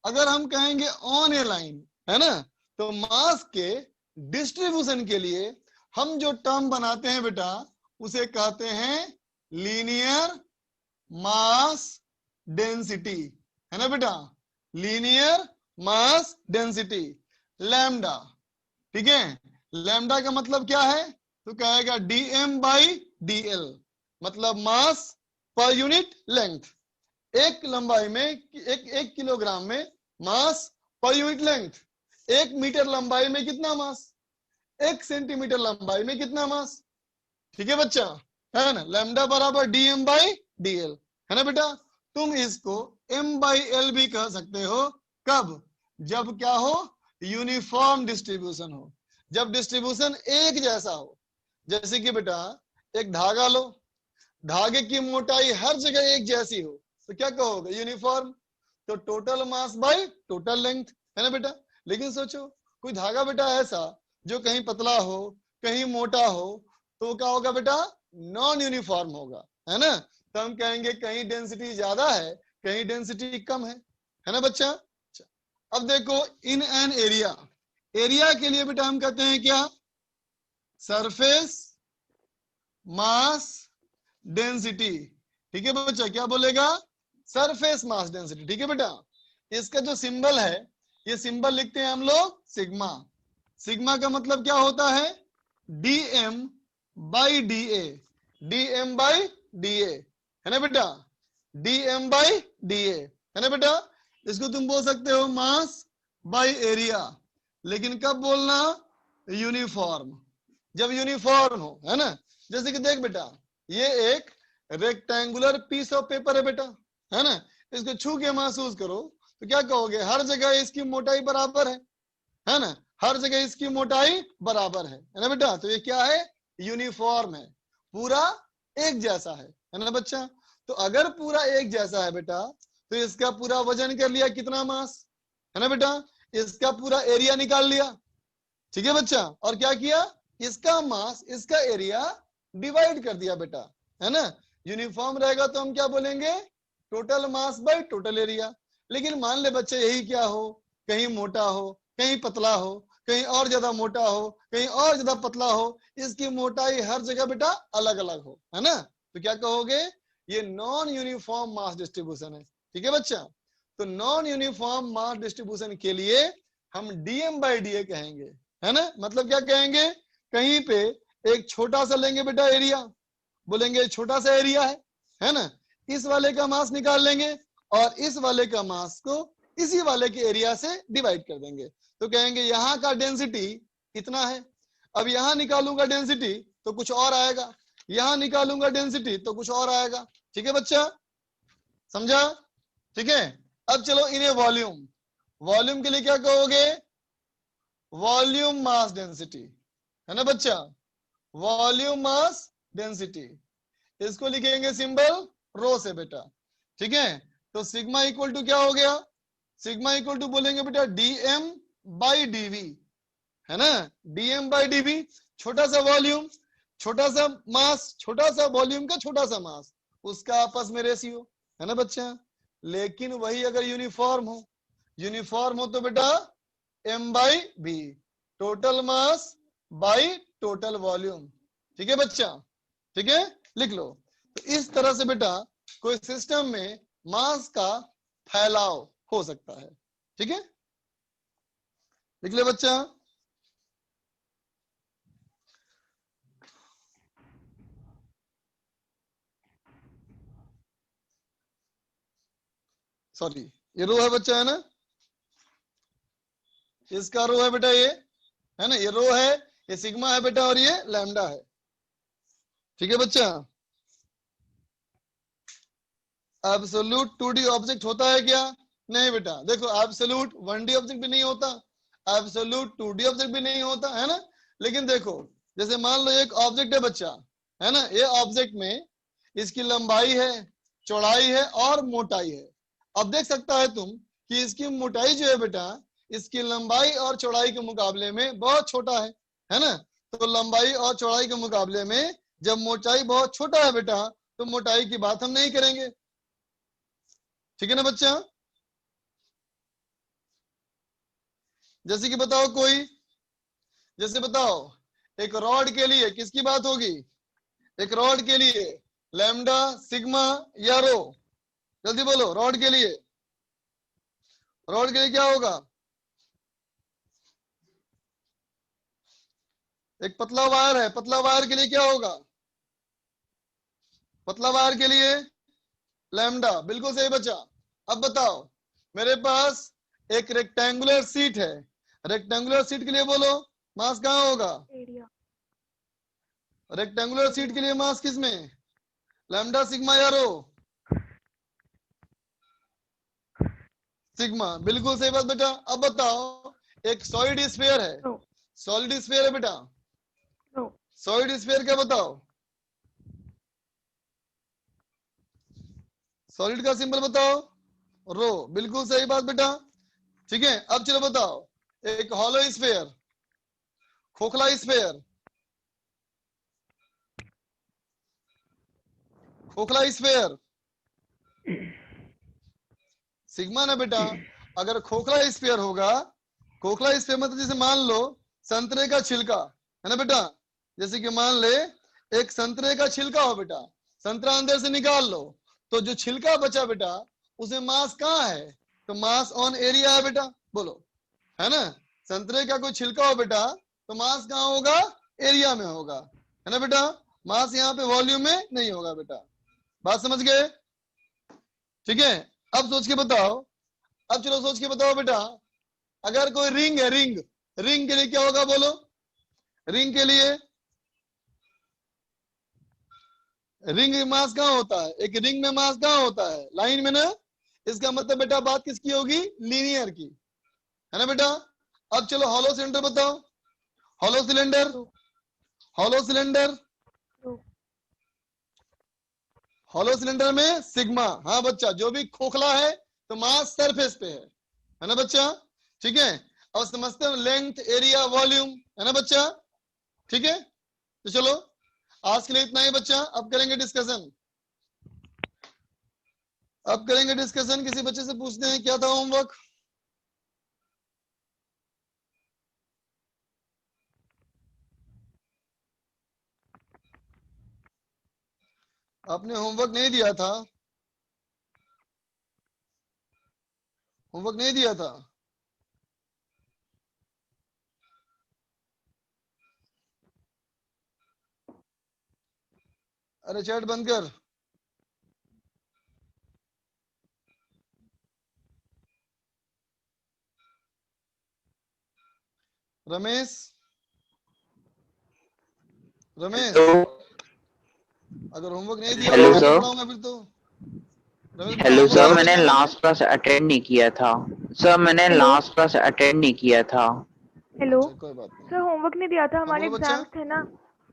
अगर हम कहेंगे ऑन ए लाइन, है ना, तो मास के डिस्ट्रीब्यूशन के लिए हम जो टर्म बनाते हैं बेटा, उसे कहते हैं लीनियर मास डेंसिटी, है ना बेटा, लीनियर मास डेंसिटी, लैम्डा, ठीक है। लैम्डा का मतलब क्या है, तो कहेगा dm/dl, मतलब मास पर यूनिट लेंथ, एक लंबाई में एक किलोग्राम में मास पर यूनिट लेंथ, 1 मीटर लंबाई में कितना मास, 1 सेंटीमीटर लंबाई में कितना मास, ठीक है बच्चा, है ना। लैम्डा बराबर dm/dl, है ना बेटा। तुम इसको m/l भी कह सकते हो, कब, जब क्या हो, यूनिफॉर्म डिस्ट्रीब्यूशन हो, जब डिस्ट्रीब्यूशन एक जैसा हो। जैसे कि बेटा एक धागा लो, धागे की मोटाई हर जगह एक जैसी हो, तो क्या कहोगे, यूनिफॉर्म। तो total mass by total length, है ना बेटा। लेकिन सोचो कोई धागा बेटा ऐसा जो कहीं पतला हो, कहीं मोटा हो, तो क्या होगा बेटा, नॉन यूनिफॉर्म होगा, है ना। तो हम कहेंगे कहीं डेंसिटी ज्यादा है, कहीं डेंसिटी कम है ना बच्चा। अब देखो इन एन एरिया, एरिया के लिए बेटा हम कहते हैं क्या, सरफेस मास डेंसिटी, ठीक है बच्चा, क्या बोलेगा, सरफेस मास डेंसिटी, ठीक है बेटा। इसका जो सिंबल है, ये सिंबल लिखते हैं हम लोग सिग्मा। सिग्मा का मतलब क्या होता है, dm/da, dm/da, है ना बेटा, dm/da, है ना बेटा। इसको तुम बोल सकते हो मास बाय एरिया, लेकिन कब बोलना, यूनिफॉर्म, जब यूनिफॉर्म हो, है ना। जैसे कि देख बेटा, ये एक रेक्टेंगुलर पीस ऑफ पेपर है बेटा, है ना। इसको छू के महसूस करो, तो क्या कहोगे, हर जगह इसकी मोटाई बराबर है ना, हर जगह इसकी मोटाई बराबर है ना बेटा। तो ये क्या है, यूनिफॉर्म है, पूरा एक जैसा है ना बच्चा। तो अगर पूरा एक जैसा है बेटा, तो इसका पूरा वजन कर लिया कितना मास, है ना बेटा, इसका पूरा एरिया निकाल लिया, ठीक है बच्चा। और क्या किया, इसका मास इसका एरिया डिवाइड कर दिया बेटा, है ना। यूनिफॉर्म रहेगा तो हम क्या बोलेंगे, total mass by total area. लेकिन मान ले बच्चे यही क्या हो, कहीं मोटा हो, कहीं पतला हो, कहीं और ज्यादा मोटा हो, कहीं और ज्यादा पतला हो, इसकी मोटाई हर जगह बेटा अलग अलग हो, है ना। तो क्या कहोगे, ये नॉन यूनिफॉर्म मास डिस्ट्रीब्यूशन है, ठीक है बच्चा। तो नॉन यूनिफॉर्म मास डिस्ट्रीब्यूशन के लिए हम dm/da कहेंगे, है ना। मतलब क्या कहेंगे, कहीं पे एक छोटा सा लेंगे बेटा एरिया, बोलेंगे छोटा सा एरिया है ना, इस वाले का मास निकाल लेंगे और इस वाले का मास को इसी वाले के एरिया से डिवाइड कर देंगे। तो कहेंगे यहाँ का डेंसिटी इतना है, अब यहाँ निकालूंगा डेंसिटी तो कुछ और आएगा, यहाँ निकालूंगा डेंसिटी तो कुछ और आएगा, ठीक है बच्चा, समझा, ठीक है। अब चलो इन्हें वॉल्यूम, वॉल्यूम के लिए क्या कहोगे, वॉल्यूम मास डेंसिटी, है ना बच्चा, वॉल्यूम मास डेंसिटी। इसको लिखेंगे सिंबल रो से बेटा, ठीक है। तो सिग्मा इक्वल टू क्या हो गया, सिग्मा इक्वल टू बोलेंगे बेटा dm/dv, है ना, dm/dv, छोटा सा वॉल्यूम, छोटा सा मास, छोटा सा वॉल्यूम का छोटा सा मास, उसका आपस में रेशियो, है ना बच्चा। लेकिन वही अगर यूनिफॉर्म हो, यूनिफॉर्म हो तो बेटा m/v, total mass by total volume, ठीक है बच्चा, ठीक है, लिख लो। तो इस तरह से बेटा कोई सिस्टम में मास का फैलाव हो सकता है, ठीक है, लिख ले बच्चा। सॉरी, ये रो है बच्चा, है ना, इसका रो है बेटा, ये है ना, ये रो है, ये सिग्मा है बेटा, और ये लैम्डा है, ठीक है बच्चा। एब्सोल्यूट 2D ऑब्जेक्ट होता है क्या? नहीं बेटा। देखो एब्सोल्यूट 1D ऑब्जेक्ट भी नहीं होता, एब्सोल्यूट 2D ऑब्जेक्ट भी नहीं होता, है ना। लेकिन देखो जैसे मान लो एक ऑब्जेक्ट है बच्चा, है ना, ये ऑब्जेक्ट में इसकी लंबाई है, चौड़ाई है और मोटाई है। अब देख सकता है तुम कि इसकी मोटाई जो है बेटा इसकी लंबाई और चौड़ाई के मुकाबले में बहुत छोटा है ना। तो लंबाई और चौड़ाई के मुकाबले में जब मोटाई बहुत छोटा है बेटा तो मोटाई की बात हम नहीं करेंगे, ठीक है ना बच्चा। जैसे कि बताओ कोई, जैसे बताओ एक रॉड के लिए किसकी बात होगी? एक रॉड के लिए लैम्डा, सिग्मा या रो? जल्दी बोलो, रॉड के लिए, रॉड के लिए क्या होगा? एक पतला वायर है, पतला वायर के लिए क्या होगा? पतला वायर के लिए लैम्डा, बिल्कुल सही बच्चा। अब बताओ मेरे पास एक रेक्टेंगुलर सीट है, रेक्टेंगुलर सीट के लिए बोलो मास कहाँ होगा? एरिया। रेक्टेंगुलर सीट के लिए मास किसमें? लैम्डा, सिग्मा या रो? सिग्मा, बिल्कुल सही बात बेटा। अब बताओ एक सॉलिड स्फीयर है, सॉलिड स्फीयर है बेटा, सॉलिड स्फीयर क्या बताओ? सॉलिड का सिंबल बताओ, रो, बिल्कुल सही बात बेटा। ठीक है, अब चलो बताओ एक हॉलो स्फीयर, खोखला स्फीयर, खोखला स्फीयर सिग्मा ना बेटा। अगर खोखला स्फीयर होगा, खोखला स्फीयर मतलब जैसे मान लो संतरे का छिलका है ना बेटा, जैसे कि मान ले एक संतरे का छिलका हो बेटा, संतरा अंदर से निकाल लो तो जो छिलका बचा बेटा उसमें मास कहाँ है? तो मास ऑन एरिया है बेटा, बोलो, है ना। संतरे का कोई छिलका हो बेटा तो मास कहाँ होगा? एरिया में होगा, है ना बेटा। मास यहाँ पे वॉल्यूम में नहीं होगा बेटा, बात समझ गए? ठीक है, अब सोच के बताओ, अब चलो सोच के बताओ बेटा, अगर कोई रिंग है, रिंग, रिंग के लिए क्या होगा बोलो? रिंग के लिए रिंग मास कहाँ होता है? एक रिंग में मास कहाँ होता है? लाइन में ना। इसका मतलब बेटा बात किसकी होगी? लीनियर की, है ना बेटा। अब चलो हॉलो सिलेंडर बताओ, hollow cylinder, hollow cylinder, hollow cylinder में सिग्मा, हाँ बच्चा, जो भी खोखला है तो मास सरफेस पे है ना बच्चा। ठीक है, अब समझते हैं लेंथ, एरिया, वॉल्यूम, है ना बच्चा। ठीक है, तो चलो आज के लिए इतना ही बच्चा, अब करेंगे डिस्कशन, अब करेंगे डिस्कशन। किसी बच्चे से पूछते हैं क्या था होमवर्क? आपने होमवर्क नहीं दिया था? होमवर्क नहीं दिया था? अरे चैट बंद कर। रमेश, रमेश, अगर होमवर्क नहीं दिया हेलो तो सर। पढ़ाऊंगा फिर तो। हेलो सर, मैंने लास्ट क्लास अटेंड नहीं किया था सर, मैंने लास्ट क्लास अटेंड नहीं किया था। हेलो कोई बात नहीं। सर, होमवर्क नहीं दिया था, हमारे बोलो बच्चा। एग्जाम्स थे ना।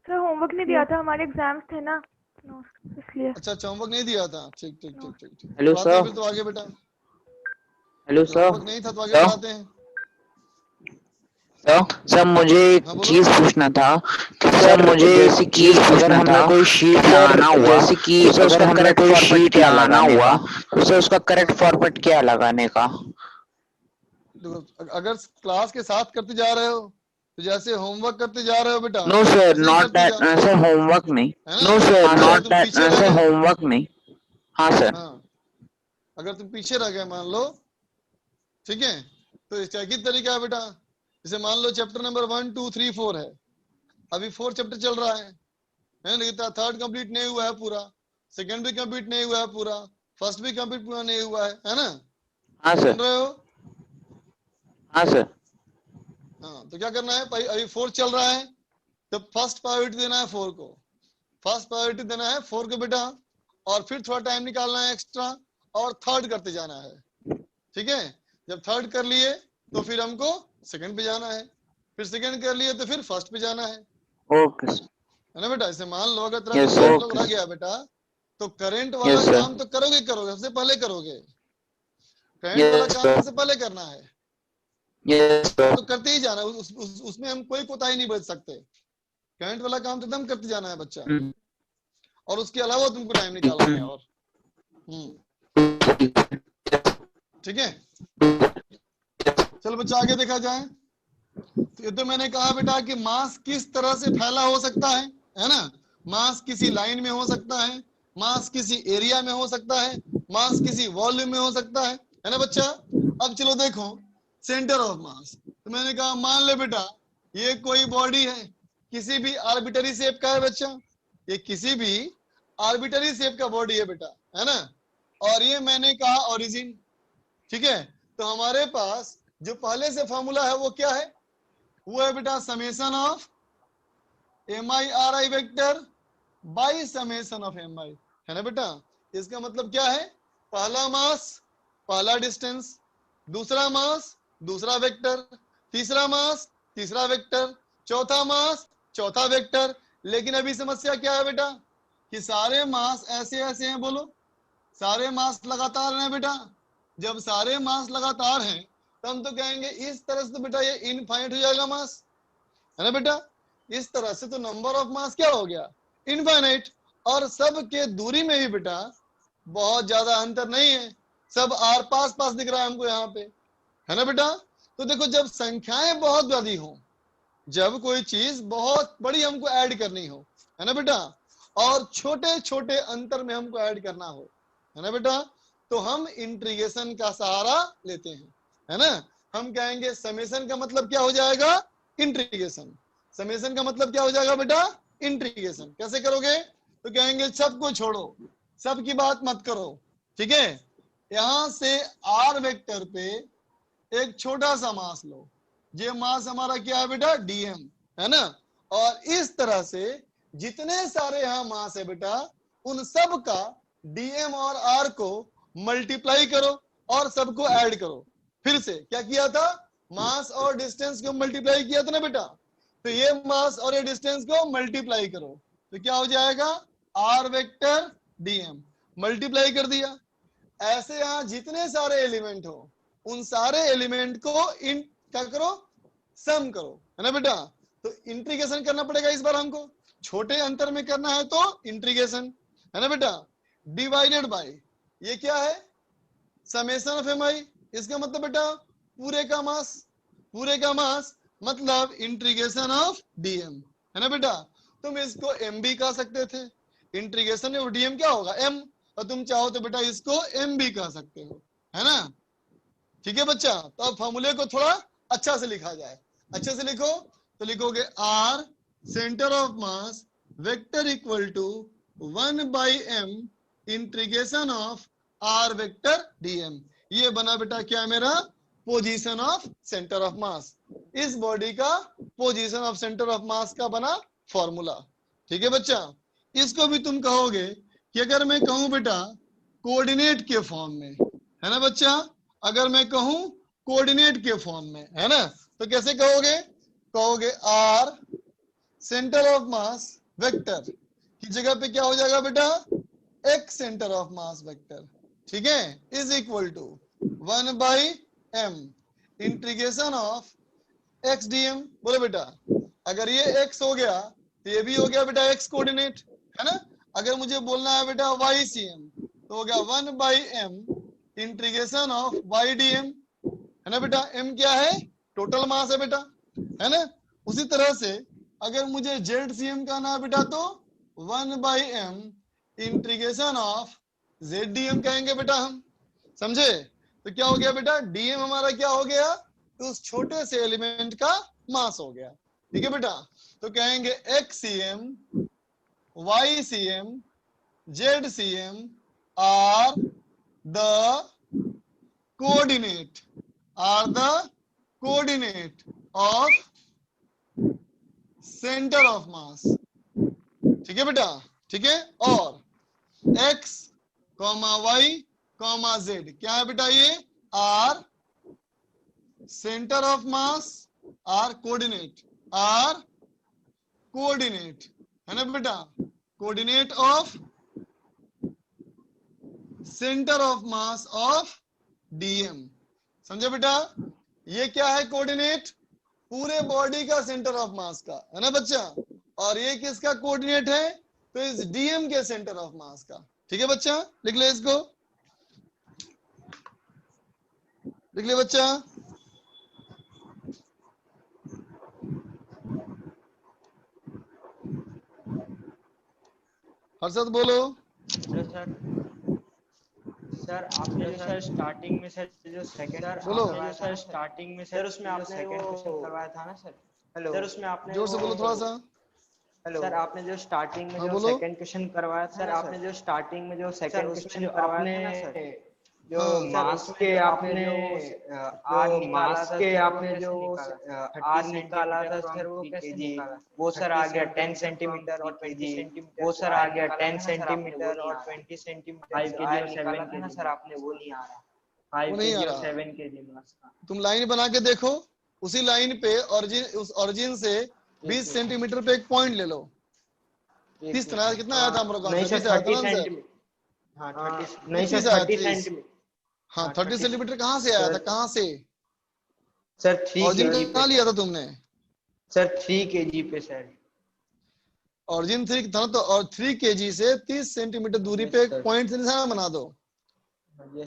सर होमवर्क नहीं दिया था, हमारे एग्जाम्स थे ना, इसलिए। अच्छा, होमवर्क नहीं दिया था, ठीक ठीक ठीक ठीक ठीक। हेलो पढ़ाते हैं सर। फिर तो आगे बेटा। Hello sir. होमवर्क नहीं था तो आगे पढ़ाते हैं। सर मुझे एक चीज पूछना था कि सर मुझे जैसे कि अगर हमें कोई शीट लगाना हुआ, जैसे कि अगर हमें कोई शीट लगाना हुआ तो सर उसका करेक्ट फॉर्मेट क्या लगाने का? देखो अगर क्लास के साथ करते जा रहे हो तो जैसे होमवर्क करते जा रहे हो बेटा, नो सर, वैसे ही नॉट करते दैट जाओ, सर, होमवर्क नहीं। है ना। नो सर, अगर नॉट तुम दैट पीछे रह सर, गए, होमवर्क नहीं। हाँ सर। हाँ, अगर तुम पीछे रह गए मान लो, ठीक है, तो इसका एक ही तरीका है बेटा। जैसे मान लो चैप्टर नंबर 1 2 3 4 है, अभी 4 चैप्टर चल रहा है लेकिन थर्ड कंप्लीट नहीं हुआ है पूरा, सेकंड भी कंप्लीट नहीं हुआ है पूरा, फर्स्ट भी कंप्लीट पूरा नहीं हुआ है ना। हाँ सर। सुन रहे हो? हाँ सर। हाँ, तो क्या करना है, अभी 4 चल रहा है तो फर्स्ट प्रायोरिटी देना है 4 को, फर्स्ट प्रायोरिटी देना है 4 को बेटा, और फिर थोड़ा टाइम निकालना है एक्स्ट्रा, और थर्ड करते जाना है। ठीक है, जब थर्ड कर लिए तो फिर हमको सेकंड पे जाना है, फिर सेकंड कर लिए तो फिर फर्स्ट पे जाना है। ओके है ना बेटा? इसे मान लो अगर तेरा Yes, करंट sir. रह गया बेटा, तो करंट वाला Yes, sir. काम तो करोगे सबसे पहले करोगे, करंट Yes, वाला काम sir. सबसे पहले करना है, यस सर तो करते ही जाना है। उसमें हम कोई कोताही नहीं बरत सकते। करंट वाला काम तो एकदम करते जाना है बच्चा, और उसके अलावा तुमको टाइम निकालना है। और ठीक है, चलो बच्चा आगे देखा जाए। तो ये तो मैंने कहा बेटा कि मास किस तरह से फैला हो सकता है ना? मास किसी लाइन में हो सकता है, मास किसी एरिया में हो सकता है, मास किसी वॉल्यूम में हो सकता है ना बच्चा? अब चलो देखो सेंटर ऑफ मास। तो मैंने कहा मान ले बेटा ये कोई बॉडी है, किसी भी आर्बिटरी शेप का है बच्चा, ये किसी भी आर्बिटरी शेप का बॉडी है बेटा, है ना? और ये मैंने कहा ओरिजिन। ठीक है, तो हमारे पास जो पहले से फॉर्मूला है वो क्या है? वो है बेटा summation of MI/RI vector by summation of MI, है ना बेटा? इसका मतलब क्या है? पहला मास पहला डिस्टेंस, दूसरा मास दूसरा वेक्टर, तीसरा मास तीसरा वेक्टर, चौथा मास चौथा वेक्टर। लेकिन अभी समस्या क्या है बेटा कि सारे मास ऐसे ऐसे हैं, बोलो सारे मास लगातार हैं बेटा। जब सारे मास लगातार हैं तो हम तो कहेंगे इस तरह से तो बेटा ये इनफाइनाइट हो जाएगा मास, है ना बेटा? इस तरह से तो नंबर ऑफ मास क्या हो गया? इनफाइनाइट। और सब के दूरी में भी बेटा बहुत ज्यादा अंतर नहीं है, सब आर पास पास दिख रहा है हमको यहाँ पे, है ना बेटा? तो देखो जब संख्याएं बहुत बड़ी हो, जब कोई चीज बहुत बड़ी हमको ऐड करनी हो, है ना बेटा, और छोटे छोटे अंतर में हमको ऐड करना हो, है ना बेटा, तो हम इंटीग्रेशन का सहारा लेते हैं, है ना? हम कहेंगे समेशन का मतलब क्या हो जाएगा? इंटीग्रेशन। समेशन का मतलब क्या हो जाएगा बेटा? इंटीग्रेशन। कैसे करोगे? तो कहेंगे सबको छोड़ो, सब की बात मत करो। ठीक है, यहां से आर वेक्टर पे एक छोटा सा मास लो, ये मास हमारा क्या है बेटा? डीएम, है ना? और इस तरह से जितने सारे यहाँ मास है बेटा उन सब का डीएम और आर को मल्टीप्लाई करो और सबको ऐड करो। फिर से क्या किया था? मास और डिस्टेंस को मल्टीप्लाई किया था ना बेटा, तो ये मास और ये डिस्टेंस को मल्टीप्लाई करो तो क्या हो जाएगा? आर वेक्टर डीएम, मल्टीप्लाई कर दिया। ऐसे यहां जितने सारे एलिमेंट हो उन सारे एलिमेंट को क्या करो? सम करो, है ना बेटा? तो इंटीग्रेशन करना पड़ेगा इस बार हमको, छोटे अंतर में करना है तो इंटीग्रेशन, है ना बेटा? डिवाइडेड बाय ये क्या है? Summation of MI। इसका मतलब बेटा पूरे का मास, पूरे का मास मतलब इंटीग्रेशन ऑफ डीएम, है ना बेटा? तुम इसको एम भी कह सकते थे, इंटीग्रेशन ऑफ डीएम क्या होगा? एम, और तुम चाहो तो बेटा इसको एम भी कह सकते हो, है ना? ठीक है बच्चा, तो अब फॉर्मूले को थोड़ा अच्छा से लिखा जाए। अच्छे से लिखो तो लिखोगे R centre of mass vector equal to 1/m integration of R vector dm. ये बना बेटा क्या मेरा? Position of centre of mass. इस बॉडी का position of centre of mass का बना फॉर्मूला। ठीक है बच्चा, इसको भी तुम कहोगे कि अगर मैं कहूं बेटा कोऑर्डिनेट के फॉर्म में, है ना बच्चा? अगर मैं कहूं कोऑर्डिनेट के फॉर्म में, है ना, तो कैसे कहोगे? कहोगे R centre of mass vector की जगह पे क्या हो जाएगा बेटा? X centre of mass vector, ठीक है, is equal to 1/m integration of X dm. बोलो बेटा, अगर ये x हो गया तो ये भी हो गया बेटा x कोऑर्डिनेट, है ना? अगर मुझे बोलना है बेटा YCM तो हो गया 1/m इंटीग्रेशन ऑफ YDM, है ना बेटा? m क्या है? टोटल मास है बेटा, है ना? उसी तरह से अगर मुझे ZCM कहना है बेटा तो 1/m इंटीग्रेशन ऑफ ZDM कहेंगे बेटा हम, समझे? तो क्या हो गया बेटा? डीएम हमारा क्या हो गया? तो उस छोटे से एलिमेंट का मास हो गया। ठीक है बेटा, तो कहेंगे XCM YCM ZCM are the coordinate of center of mass। ठीक है बेटा, ठीक है? और x, y, कॉमा जेड। क्या है बेटा ये? R centre of mass, R coordinate, R coordinate है ना बेटा, coordinate of centre of mass of dm. समझे बेटा? ये क्या है? कोऑर्डिनेट पूरे बॉडी का सेंटर ऑफ मास का, है ना बच्चा। और ये किसका कोऑर्डिनेट है? तो इस डीएम के सेंटर ऑफ मास का। ठीक है बच्चा, लिख ले इसको, लिख ले बच्चा। हर्षद बोलो। सर आपने जो सर स्टार्टिंग में सर जो सेकंड बोलो। सर स्टार्टिंग में सर उसमें आपने सेकंड क्वेश्चन करवाया था ना सर। हेलो सर, उसमें आपने जोर से बोलो थोड़ा सा। हेलो सर, आपने जो स्टार्टिंग में हाँ, जो बोलो। सेकंड क्वेश्चन करवाया था सर, आपने जो स्टार्टिंग में जो सेकंड क्वेश्चन करवाया था ना सर, जो मास के आपने आर मास के आपने जो आर निकाला था सर, वो कैसे निकाला? वो सर आ गया 10 सेंटीमीटर और 20 सेंटीमीटर। वो सर आ गया 10 सेंटीमीटर और 20 सेंटीमीटर। 5 केजी और 7 केजी ना सर, आपने वो नहीं आ रहा। 5 केजी और 7 केजी मास का। तुम लाइन बना के देखो, उसी लाइन पे उस ओरिजिन से 20 सेंटीमीटर पे एक पॉइंट ले लो। 30 कितना आया था हम लोग? नहीं सर 30 सेंटीमीटर। हाँ 30 नहीं सर 30 सेंटीमीटर। हाँ 30 सेंटीमीटर कहाँ से आया था? कहाँ से सर 3 ओरिजिन केजी कहाँ लिया था तुमने? सर 3 केजी पे सर। ओरिजिन 3 था तो, और 3 केजी से 30 सेंटीमीटर दूरी पे एक पॉइंट से निशान बना दो।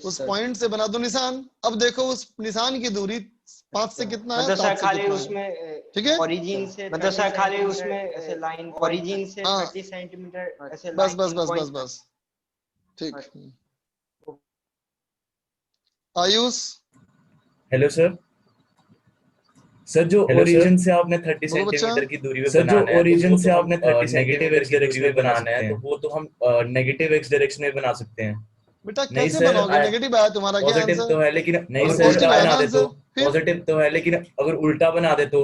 उस पॉइंट से बना दो निशान। अब देखो उस निशान की दूरी 5 से कितना है? मतलब सर 7 से खाली कितना है? उसमें ठीक है, ओरिजिन से मतलब सर खाली उसमें ऐसे लाइन ओरिजिन से 30 सेंटीमीटर ऐसे बस लाइन बस बस बस बस ठीक। Ayush hello sir. सर जो ओरिजिन से आपने 30 बोलो बच्चा। सेंटीमीटर की दूरी पे सर जो ओरिजिन से आपने 30 नेगेटिव एक्स डायरेक्शन में बनाना है, तो वो तो हम नेगेटिव एक्स डायरेक्शन में बना सकते हैं। बेटा नहीं कैसे सर, बनाओगे? नेगेटिव आया तुम्हारा क्या पॉजिटिव आंसर? तो है लेकिन नहीं अगर सर, उल्टा बना दे तो फिर पॉजिटिव तो है, लेकिन अगर उल्टा बना दे तो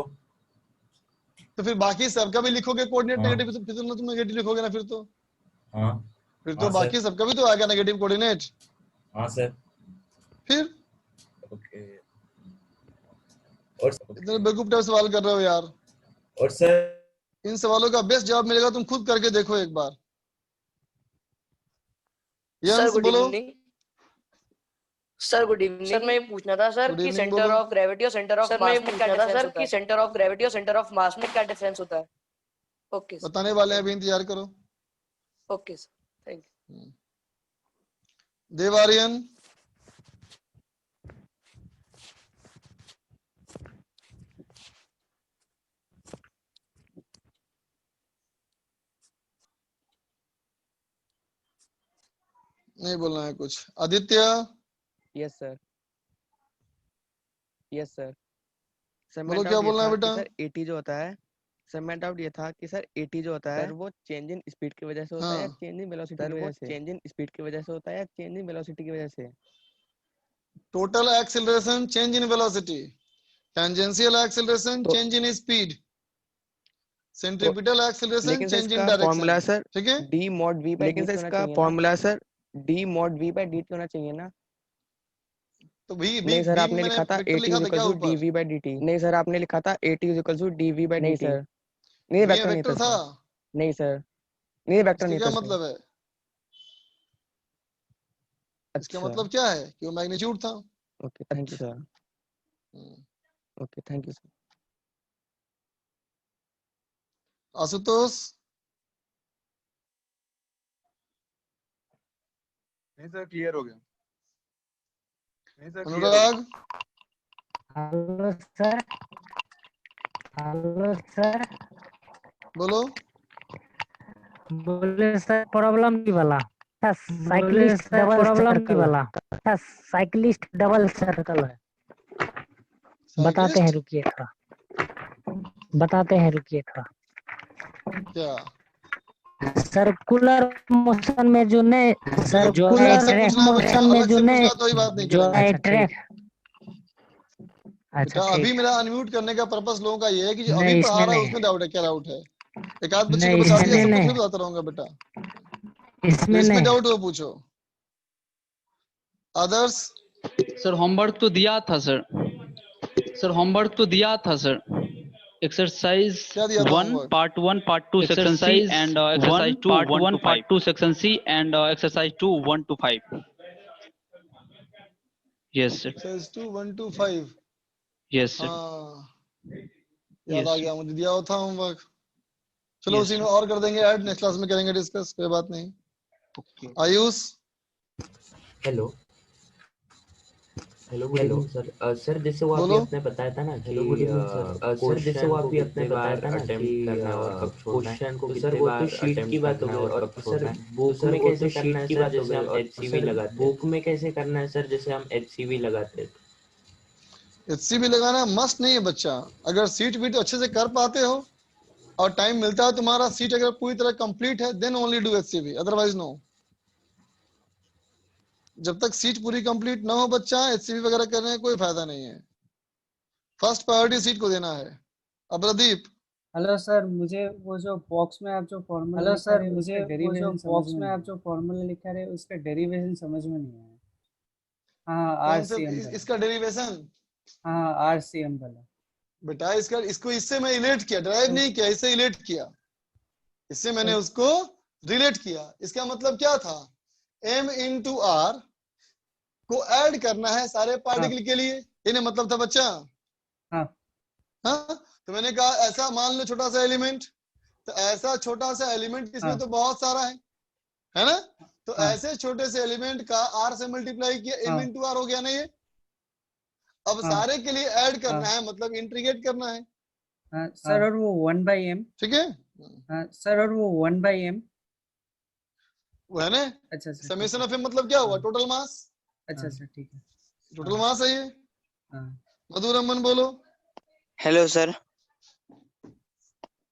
फिर बाकी सबका भी लिखोगे कोऑर्डिनेट हाँ। नेगेटिव, फिर तो तुम नेगेटिव लिखोगे ना, फिर तो हाँ फिर तो हाँ, बाकी सर। सबका भी तो आएगा नेगेटिव कोऑर्डिनेट। हाँ सर। फिर ओके। और इतने बेवकूफ टाइप सवाल कर रहे हो यार। और सर इन सवालों का बेस्ट जवाब मिलेगा, तुम खुद करके देखो एक बार। सर गुड बोलो। Evening. Sir good evening. Sir मैं ये पूछना था सर कि सेंटर ऑफ ग्रेविटी और सेंटर ऑफ मास में क्या डिफरेंस होता है? कि सेंटर ऑफ ग्रेविटी और सेंटर ऑफ मास में क्या डिफरेंस होता है? ओके सर, बताने वाले हैं, अभी इंतजार करो। Okay sir, thank you. देवारियन। नहीं बोलना है कुछ। Aditya. Yes sir, yes sir. Sir बोलो क्या बोलना है बेटा? सर 80 जो होता है, सर मैं डाउट ये था कि सर 80 जो होता है वो चेंज इन स्पीड की वजह से होता है या चेंज इन वेलोसिटी की वजह से? चेंज इन स्पीड की वजह से होता है या चेंज इन वेलोसिटी की वजह से? Total acceleration change in velocity, tangential acceleration change in speed, centripetal acceleration change in direction. Formula sir ठीक है, d mod v by लेकिन dt सर इसका formula sir d mod v by dt होना चाहिए ना? तो भी नहीं सर आपने लिखा था 80 लिखा था क्या ऊपर? dv by dt। नहीं सर आपने लिखा था 80 dv by dt। नहीं सर, नहीं वेक्टर नहीं था। नहीं सर, नहीं वेक्टर नहीं था। क्या मतलब है? इसका मतलब क्या है कि वो मैग्नीट्यूड था। Okay thank you sir. Okay thank you sir. Ashutosh. नहीं सर क्लियर हो गया। नहीं sir Anurag. Hello sir. Hello sir. बोलो। बोले सर प्रॉब्लम की वाला साइकिलिस्ट डबल प्रॉब्लम की वाला साइकिलिस्ट डबल सर्कल है। बताते हैं, रुकिए थोड़ा, बताते हैं, रुकिए थोड़ा। क्या सर्कुलर मोशन में जो ने सर्कुलर मोशन में जो ने जो ट्रैक। अच्छा अभी मेरा अनम्यूट करने का पर्पस लोगों का ये है कि जो अभी पढ़ा रहा है उसमें डाउट है। क्या डाउट है? एक आध बच्चे को बता दिया, सब कुछ बताता रहूंगा बेटा। इसमें डाउट हो पूछो। अदर्स? सर होमवर्क तो दिया था सर। सर होमवर्क तो दिया था सर। एक्सरसाइज क्या दिया था 1 homework? Part 1 part 2 section C and exercise 2 part 2 section C and exercise 2 1 to 5। Yes sir. Exercise 2 1 to 5। Yes sir. हाँ याद Yes, आ sir. गया, मुझे दिया हुआ था होमवर्क। चलो Yes, उसी में sir. और कर देंगे ऐड, नेक्स्ट क्लास में करेंगे डिस्कस, कोई बात नहीं। Okay. Ayush? Hello hello good evening sir. Sir जैसे वो अभी बोलो। आपने बताया था ना कि गुड इवनिंग सर। सर जैसे वो अभी आपने बताया था ना कि क्वेश्चन को सर वो तो शीट की बात हो गई और सर बुक में कैसे करना है सर, जैसे हम HCV लगाते हैं बुक में कैसे करना है सर, जैसे हम HCV लगाते हैं। HCV लगाना मस्ट नहीं है बच्चा, अगर सीट वीट अच्छे से कर पाते हो और टाइम मिलता है तुम्हारा, सीट अगर पूरी तरह कंप्लीट है then only do HCV, otherwise no. जब तक सीट पूरी कंप्लीट ना हो बच्चा, HCV वगैरह करने का कोई फायदा नहीं है। फर्स्ट प्रायोरिटी सीट को देना है। अब प्रदीप? हेलो सर, मुझे वो जो बॉक्स में आप जो फॉर्मूला हेलो सर, मुझे वो जो बॉक्स में आप जो फॉर्मूला लिखा रहे उसका डेरिवेशन समझ में नहीं आया। हाँ कौन से RCM वाला। इसका डेरिवेशन? हाँ RCM वाला। बेटा इसको इससे मैं रिलेट किया, ड्राइव नहीं किया, इससे रिलेट किया, इससे मैंने उसको रिलेट किया। इसका मतलब क्या था, m into r को ऐड करना है सारे पार्टिकल के लिए, ये मतलब था बच्चा। हाँ तो मैंने कहा ऐसा मान लो छोटा सा एलिमेंट, तो ऐसा छोटा सा एलिमेंट इसमें तो बहुत सारा है ना, तो ऐसे छोटे से एलिमेंट का r से मल्टीप्लाई किया, m into r हो गया ना ये। अब सारे के लिए ऐड करना है, मतलब इंटीग्रेट करना है। सर और वो 1/m, ठीक है सर और वो 1/m वो है ना। अच्छा समेशन ऑफ m मतलब क्या हुआ, टोटल मास। अच्छा ठीक है, टोटल मास है ये। मधुरमन बोलो। Hello sir.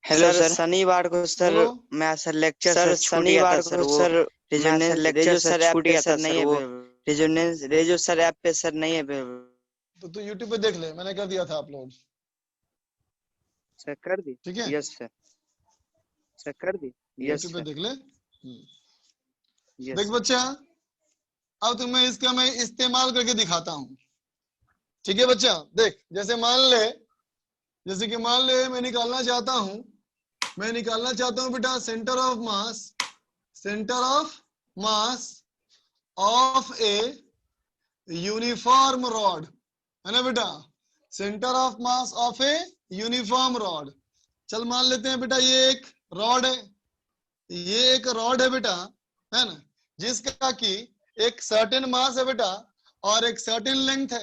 हेलो सर, शनिवार को सर मैं सर लेक्चर सर शनिवार को sir resonance lecture sir app पे सर नहीं है, रेजोनेंस रेजो सर ऐप पे सर नहीं है। तो तू YouTube पे देख ले, मैंने कर दिया था अपलोड। सर कर दी? ठीक है, यस सर। सर कर दी? यस YouTube पे देख ले। यस देख बच्चा, अब तुम्हें इसका मैं इस्तेमाल करके दिखाता हूँ। ठीक है बच्चा, देख जैसे मान ले, जैसे कि मान ले मैं निकालना चाहता हूँ बेटा centre of mass of a uniform rod, है ना बेटा, centre of mass of a uniform rod. चल मान लेते हैं बेटा ये एक रॉड है, ये एक रॉड है बेटा, है ना, जिसका कि एक सर्टेन मास है बेटा और एक सर्टेन लेंथ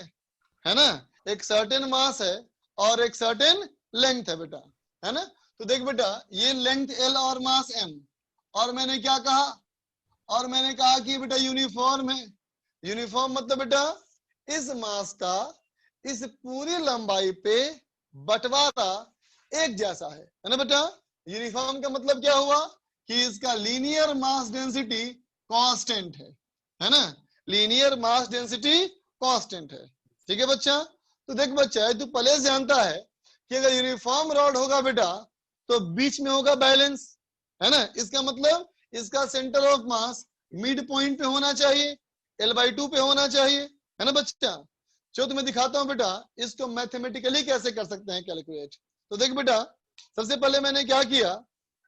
है ना, एक सर्टेन मास है और एक सर्टेन लेंथ है बेटा, है ना। तो देख बेटा ये लेंथ L और मास M, और मैंने क्या कहा, और मैंने कहा कि बेटा यूनिफॉर्म है। यूनिफॉर्म मतलब बेटा इस मास का इस पूरी लंबाई पे बंटवारा एक जैसा है ना बेटा। यूनिफॉर्म का मतलब क्या हुआ कि इसका लीनियर मास डेंसिटी कांस्टेंट है ना, लीनियर मास डेंसिटी कांस्टेंट है। ठीक है बच्चा, तो देख बच्चा तू पहले से जानता है कि अगर यूनिफॉर्म रॉड होगा बेटा तो बीच में होगा बैलेंस, है ना। इसका मतलब इसका centre of mass mid point पे होना चाहिए, L/2 पे होना चाहिए, है ना बच्चा। जो तुम्हें दिखाता हूं बेटा इसको मैथमेटिकली कैसे कर सकते हैं कैलकुलेट। तो देख बेटा सबसे पहले मैंने क्या किया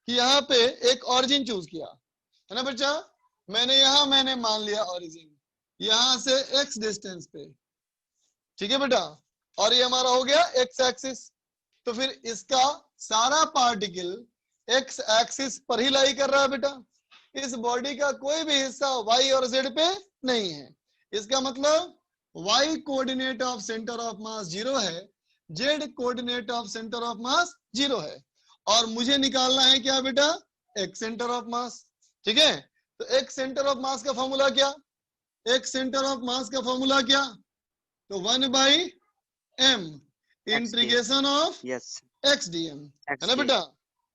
कि यहाँ पे एक ऑरिजिन चूज किया, है ना बच्चा। मैंने मान लिया ऑरिजिन यहाँ से x डिस्टेंस पे, ठीक है बेटा, और ये हमारा हो गया x एक्सिस। तो फिर इसका सारा पार्टिकल x एक्सिस पर ही लाई कर रहा है बेटा, इस बॉडी का कोई भी हिस्सा y और z पे नहीं है। इसका मतलब y coordinate of centre of मास 0 है, z coordinate of centre of मास 0 है, और मुझे निकालना है क्या बेटा, x सेंटर ऑफ मास। ठीक है, तो x सेंटर ऑफ मास का फॉर्मूला क्या, x सेंटर ऑफ मास का फॉर्मूला क्या, तो 1/m integration of x dm, है ना बेटा।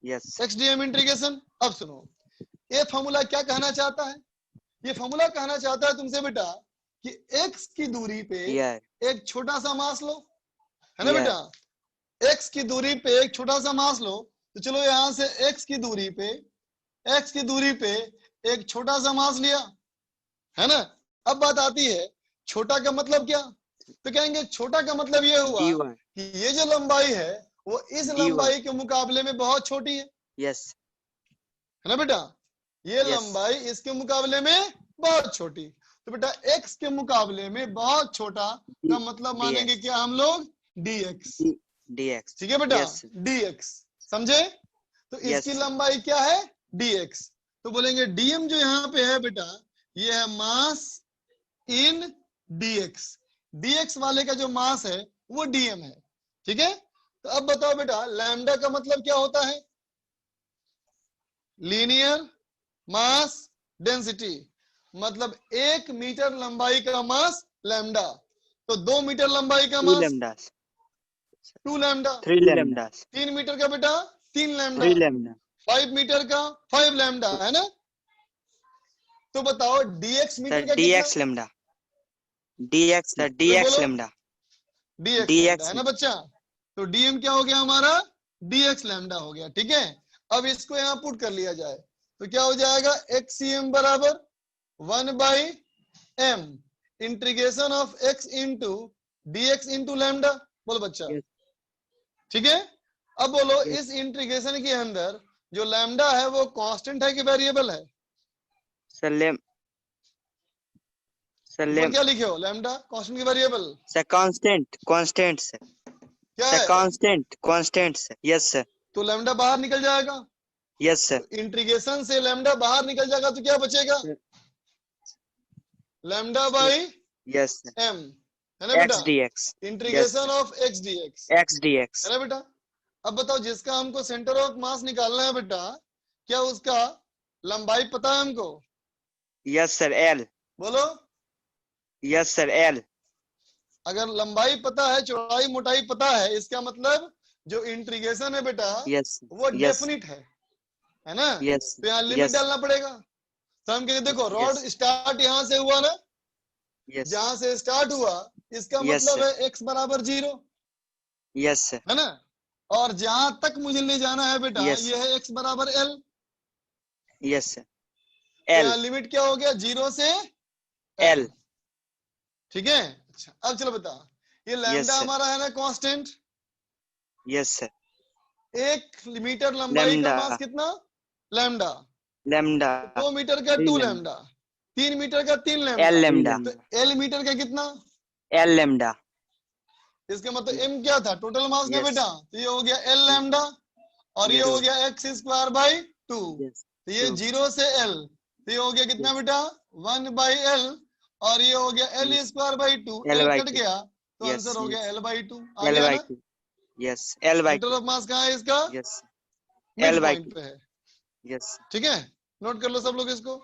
Yes x dm integration. अब सुनो ये फॉर्मूला क्या कहना चाहता है, ये फॉर्मूला कहना चाहता है तुमसे बेटा कि x की दूरी पे एक छोटा सा मास लो, है ना बेटा, x की दूरी पे एक छोटा सा मास लो। तो चलो यहां से x की दूरी पे एक छोटा सा मास लिया, है ना। अब बात आती है छोटा का मतलब क्या? तो कहेंगे छोटा का मतलब ये हुआ कि ये जो लंबाई है वो इस लंबाई के मुकाबले में बहुत छोटी है। यस है ना बेटा? ये लंबाई इसके मुकाबले में बहुत छोटी, तो बेटा x के मुकाबले में बहुत छोटा का मतलब मानेंगे क्या हम लोग? dx। dx ठीक है बेटा? yes. dx समझे? तो इसकी लंबाई क्या है? dx। तो बोलेंगे dm जो यहाँ पे है बेटा, ये है मास इन dx। dx वाले का जो मास है वो dm है। ठीक है? तो अब बताओ बेटा लैम्डा का मतलब क्या होता है? लीनियर मास डेंसिटी, मतलब 1 मीटर लंबाई का मास लैम्डा। तो 2 मीटर लंबाई का मास 2 लैम्डा, 3 लैम्डा, 3 मीटर का बेटा 3 लैम्डा, 3 लैम्डा, 5 मीटर का 5 लैम्डा, है ना? तो बताओ dx मीटर का dx lambda, dx lambda, dx है ना बच्चा? तो dm क्या हो गया हमारा? dx लैम्डा हो गया। ठीक है? अब इसको यहाँ पुट कर लिया जाए तो क्या हो जाएगा? xcm बराबर 1/m integration of x into dx into lambda. बोलो बच्चा। ठीक है? अब बोलो इस इंटीग्रेशन के अंदर जो लैम्डा है वो कांस्टेंट है कि वेरिएबल है? क्या लिखे हो? लैम्डा कांस्टेंट की वेरिएबल? कांस्टेंट सर, क्या है? Constant sir. Yes sir. तो लैम्डा बाहर निकल जाएगा। Yes sir. तो इंटीग्रेशन से लैम्डा बाहर निकल जाएगा तो क्या बचेगा? लैम्डा बाई यस m, है ना बेटा? x dx, integration of x dx, x dx, है ना बेटा? अब बताओ जिसका हमको सेंटर ऑफ मास निकालना है बेटा, क्या उसका लंबाई पता है हमको? Yes sir l। बोलो। Yes sir l। अगर लंबाई पता है, चौड़ाई मोटाई पता है, इसका मतलब जो इंटीग्रेशन है बेटा वो डेफिनिट है ना? तो यहाँ लिमिट डालना पड़ेगा। तो हम कहेंगे देखो रॉड स्टार्ट यहाँ से हुआ ना, जहां से स्टार्ट हुआ इसका मतलब है x बराबर 0। यस है ना? और जहां तक मुझे ले जाना है बेटा ये है x बराबर l। यस यहाँ लिमिट क्या हो गया? 0 से l। ठीक है? अच्छा अब चलो बता, ये लैम्डा हमारा है ना कांस्टेंट। Yes sir. 1 मीटर लंबाई का मास कितना? लैम्डा। लैम्डा 2 मीटर का 2 लैम्डा, 3 मीटर का 3 लैम्डा, l लैम्डा। तो l मीटर का कितना? l lambda. इसका मतलब m क्या था? टोटल मास ना बेटा? तो ये हो गया l लैम्डा और ये हो गया x स्क्वायर बाई 2। तो ये 0 से l, तो ये हो गया कितना बेटा? 1/l और ये हो गया l square by 2। l cut गया तो आंसर हो गया l/2। आ गया ना? Yes l/2। सेंटर ऑफ मास कहाँ है इसका? यस मिड पॉइंट पे है। यस ठीक है? नोट कर लो सब लोग इसको।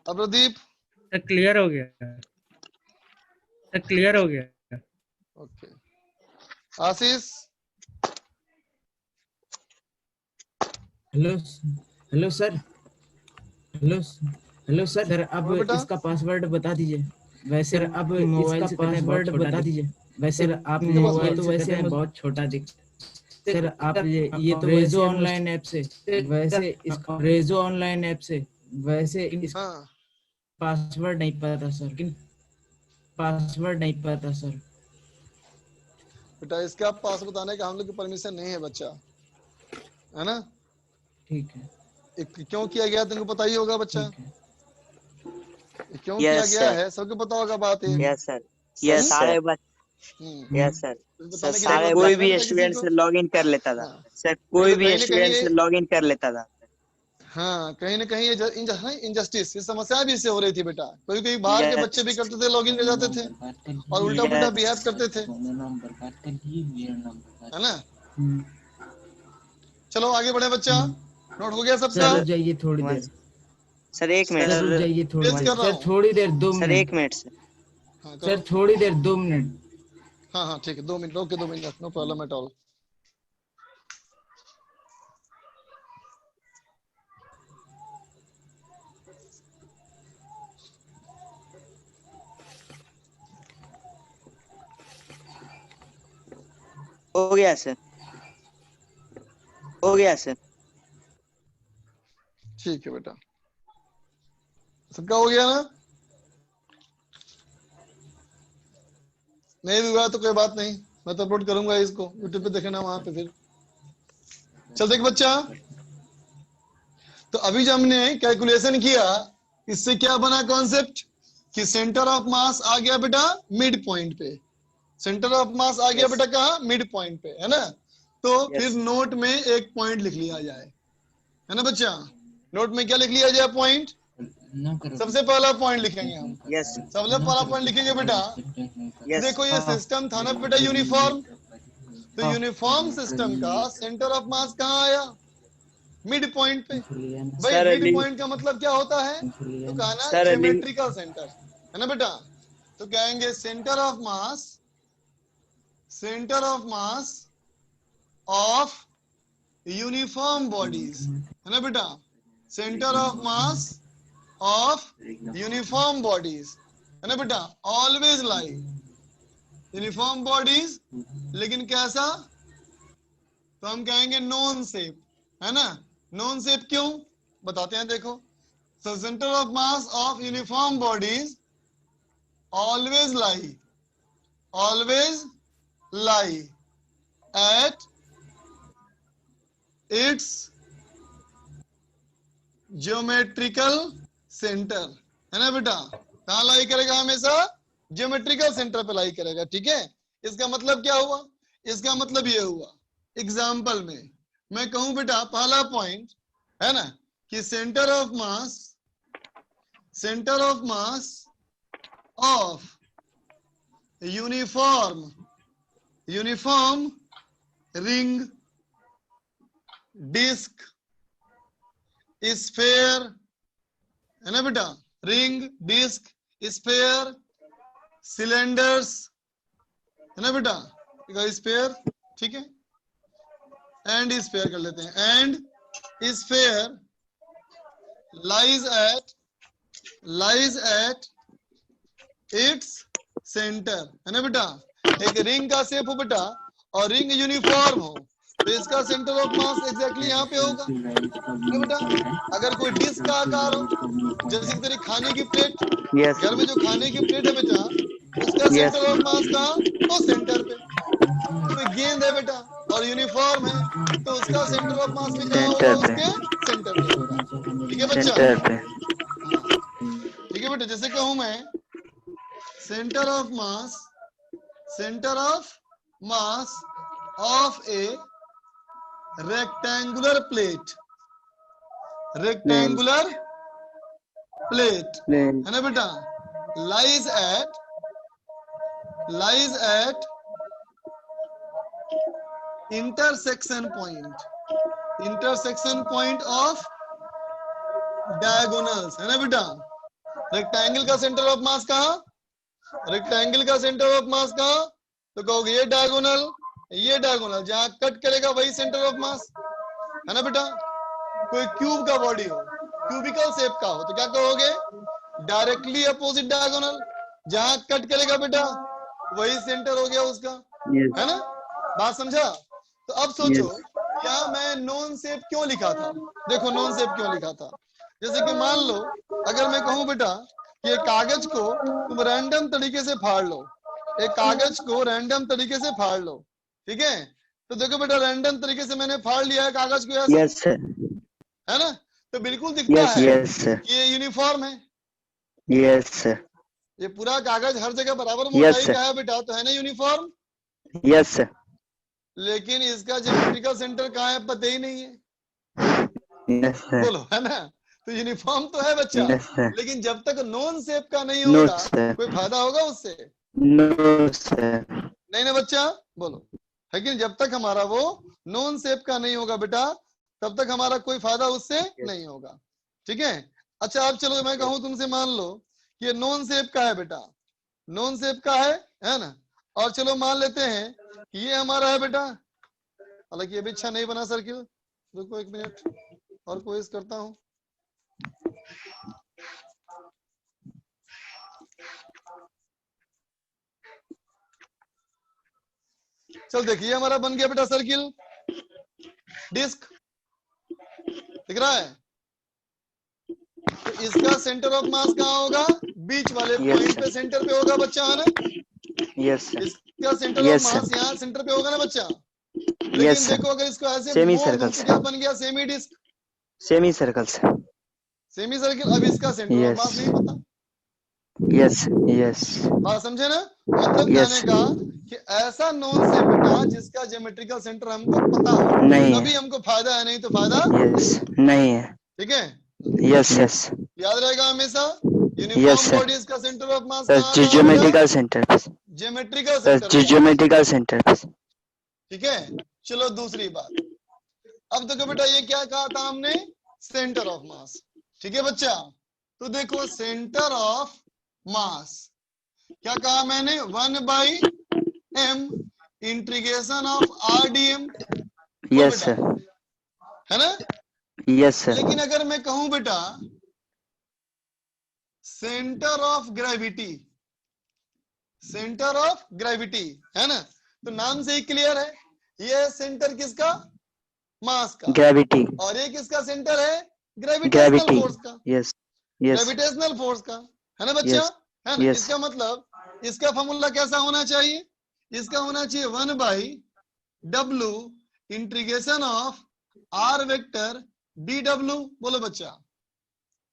अब प्रदीप क्लियर हो गया, क्लियर हो गया। Okay Ashish. Hello hello sir, hello sir अब इसका पासवर्ड बता दीजिए। वैसे अब मोबाइल का पासवर्ड बता दीजिए। वैसे आप मोबाइल तो वैसे बहुत छोटा दिख सर। आप ये तो रेजो ऑनलाइन ऐप से, वैसे इसका रेजो ऑनलाइन ऐप से वैसे इस पासवर्ड नहीं पता सर, पासवर्ड नहीं पता सर। बेटा इसका पास बताने का हम लोग की परमिशन नहीं है बच्चा, है ना? ठीक है। क्यों किया गया तुमको पता ही होगा बच्चा, क्यों किया गया है सबको पता होगा बात है। Yes sir. यस सारे यस सर सारे कोई भी स्टूडेंट से लॉगिन कर लेता था सर, कोई भी स्टूडेंट से लॉगिन कर लेता था। हाँ कहीं ना कहीं इनजस्टिस, ये समस्या भी इससे हो रही थी बेटा। कोई बाहर के बच्चे भी करते थे, लॉगिन कर जाते थे और उल्टा पुल्टा बिहेव करते थे, है ना? चलो आगे बढ़े बच्चा। नोट हो गया सबका? सर जाइए थोड़ी देर सर, 1 मिनट सर, जाइए थोड़ी देर सर, थोड़ी देर 2 मिनट सर, 1 मिनट सर, थोड़ी देर 2 मिनट। हाँ हाँ ठीक है 2 minute, okay 2 minute, no problem at all. हो गया सर। हो गया सर। ठीक है बेटा, सबका हो गया ना? नहीं भी हुआ तो कोई बात नहीं, मैं तो अपलोड करूंगा इसको यूट्यूब पे, देखना वहां पे फिर। चल देख बच्चा, तो अभी जब हमने कैलकुलेशन किया, इससे क्या बना कॉन्सेप्ट कि सेंटर ऑफ मास आ गया बेटा मिड पॉइंट पे, सेंटर ऑफ मास आ गया बेटा कहाँ? मिड पॉइंट पे, है ना? तो फिर नोट में एक पॉइंट लिख लिया जाए, है ना बच्चा? नोट में क्या लिख लिया जाए? पॉइंट। सबसे पहला पॉइंट लिखेंगे हम। सबसे पहला पॉइंट लिखेंगे बेटा, देखो ये सिस्टम था ना बेटा यूनिफॉर्म, तो यूनिफॉर्म सिस्टम का सेंटर ऑफ मास कहाँ आया? मिड पॉइंट पे। भाई मिड पॉइंट का मतलब क्या होता है? तो कहना ज्योमेट्रिकल सेंटर, है ना बेटा? तो कहेंगे centre of mass, centre of mass of uniform bodies, है ना बेटा? Centre of mass of uniform bodies, है ना बेटा? ऑलवेज लाई यूनिफॉर्म बॉडीज, लेकिन कैसा? तो हम कहेंगे नॉन शेप, है ना? नॉन शेप क्यों बताते हैं, देखो। So center of mass of uniform bodies always lie at its geometrical center, है ना बेटा? कहाँ लाई करेगा? हमेशा ज्योमेट्रिकल सेंटर पे लाई करेगा, ठीक है? इसका मतलब क्या हुआ? इसका मतलब ये हुआ, एग्जाम्पल में मैं कहूं बेटा, पहला पॉइंट है ना कि centre of mass of uniform ring disc sphere, है ना बेटा? रिंग डिस्क स्फेयर सिलेंडर्स, है ना बेटा? स्फेयर, ठीक है? एंड स्फेयर कर लेते हैं, and sphere lies at its center, है ना बेटा? एक रिंग का शेप हो बेटा और रिंग यूनिफॉर्म हो, तो इसका सेंटर ऑफ मास एग्जैक्टली यहाँ पे होगा, है बेटा? अगर कोई डिस्क का आकार हो, जैसे तेरी खाने की प्लेट, घर में जो खाने की प्लेट है बेटा, उसका सेंटर ऑफ मास कहाँ? तो सेंटर पे। कोई गेंद है बेटा और यूनिफॉर्म है, तो उसका सेंटर ऑफ मास भी कहाँ होगा? उसके सेंटर पे होगा, ठीक है बच्चा? ठीक है बेटा, जैसे कहूं मैं centre of mass of A rectangular plate, है ना बेटा? Lies at intersection point of diagonals, है ना बेटा? रेक्टेंगल का सेंटर ऑफ मास कहाँ? रेक्टेंगल का सेंटर ऑफ मास कहाँ? तो कहोगे ये डायगोनल जहां कट करेगा वही सेंटर ऑफ मास, है ना बेटा? कोई क्यूब का बॉडी हो, क्यूबिकल शेप का हो, तो क्या कहोगे? डायरेक्टली अपोजिट डायगोनल, जहां कट करेगा बेटा वही सेंटर हो गया उसका, है ना? बात समझा? तो अब सोचो क्या मैं नॉन शेप क्यों लिखा था? देखो नॉन शेप क्यों लिखा था, जैसे कि मान लो अगर मैं कहूं बेटा कि एक कागज को तुम रैंडम तरीके से फाड़ लो, एक कागज को रैंडम तरीके से फाड़ लो, ठीक है? तो देखो बेटा रैंडम तरीके से मैंने फाड़ लिया है कागज को ऐसे, है ना? तो बिल्कुल दिखता है कि ये यूनिफॉर्म है। ये पूरा कागज हर जगह बराबर मोटाई का है बेटा, तो है ना यूनिफॉर्म? लेकिन इसका ज्योमेट्रिकल सेंटर कहाँ है पता ही नहीं है, बोलो, है ना? तो यूनिफॉर्म तो है बच्चा, लेकिन जब तक नॉन शेप का नहीं होगा कोई फायदा होगा उससे? नहीं ना बच्चा, बोलो, है कि जब तक हमारा वो नॉन शेप का नहीं होगा बेटा, तब तक हमारा कोई फायदा उससे नहीं होगा, ठीक है? अच्छा अब चलो मैं कहूँ तुमसे, मान लो कि ये नॉन शेप का है बेटा, नॉन शेप का है ना? और चलो मान लेते हैं कि ये हमारा है बेटा, हालांकि ये भी अच्छा नहीं बना सर्किल, रुको एक मिनट और कोशिश करता हूँ। चल देखिए हमारा बन गया बेटा सर्किल डिस्क, दिख रहा है? तो इसका सेंटर ऑफ मास कहाँ होगा? बीच वाले पॉइंट पे सेंटर पे होगा बच्चा, है ना? Yes sir. इसका सेंटर ऑफ मास यहाँ सेंटर पे होगा ना बच्चा? लेकिन देखो अगर इसको ऐसे मोड़ दूं तो क्या बन गया? Semi disc, semi circle sir. Semi circle. अब इसका सेंटर ऑफ मास नहीं पता। यस यस, बात समझे ना? मतलब कहने का कि ऐसा नॉन से बेटा जिसका ज्योमेट्रिकल सेंटर हमको पता हो, नहीं तभी हमको फायदा है, नहीं तो फायदा नहीं है। ठीक है? यस यस, याद रहेगा हमेशा। यूनिफॉर्म बॉडीज का centre of mass geometrical centre, geometrical centre, geometrical centre. ठीक है? चलो दूसरी बात। अब देखो बेटा ये क्या कहा था हमने? सेंटर ऑफ मास। ठीक है बच्चा? तो देखो सेंटर ऑफ मास क्या कहा मैंने? 1/m integration of RDM। Yes sir, है ना? Yes sir. लेकिन अगर मैं कहूं बेटा centre of gravity, centre of gravity, है ना? तो नाम से ही क्लियर है, ये सेंटर किसका? मास का। ग्रेविटी। और ये किसका सेंटर है? ग्रेविटेशनल फोर्स का। यस यस, ग्रेविटेशनल फोर्स का, है ना बच्चा? है ना? इसका मतलब इसका फॉर्मूला कैसा होना चाहिए? इसका होना चाहिए 1/w integration of r vector dw। बोलो बच्चा,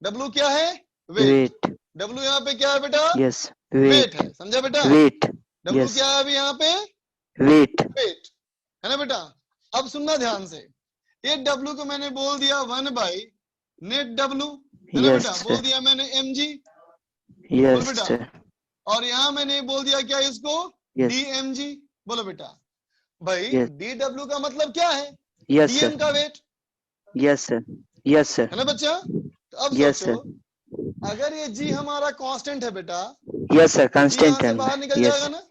w क्या है? वेट। w यहाँ पे क्या है बेटा? यस, वेट है। समझा बेटा? वेट। w क्या है अभी यहाँ पे? वेट। वेट, है ना बेटा? अब सुनना ध्यान से, ये w को मैंने बोल दिया 1/net w, है ना बेटा? बोल दिया मैंने mg। बोल बेटा। और यहाँ मैंने बोल दिया क्या इसको? dmg। बोलो बेटा। भाई dw का मतलब क्या है? dm का weight. Yes sir, yes sir, है ना बच्चा? तो अब सोचो अगर ये g हमारा कांस्टेंट है बेटा, यस सर, कांस्टेंट से बाहर निकल जाएगा ना?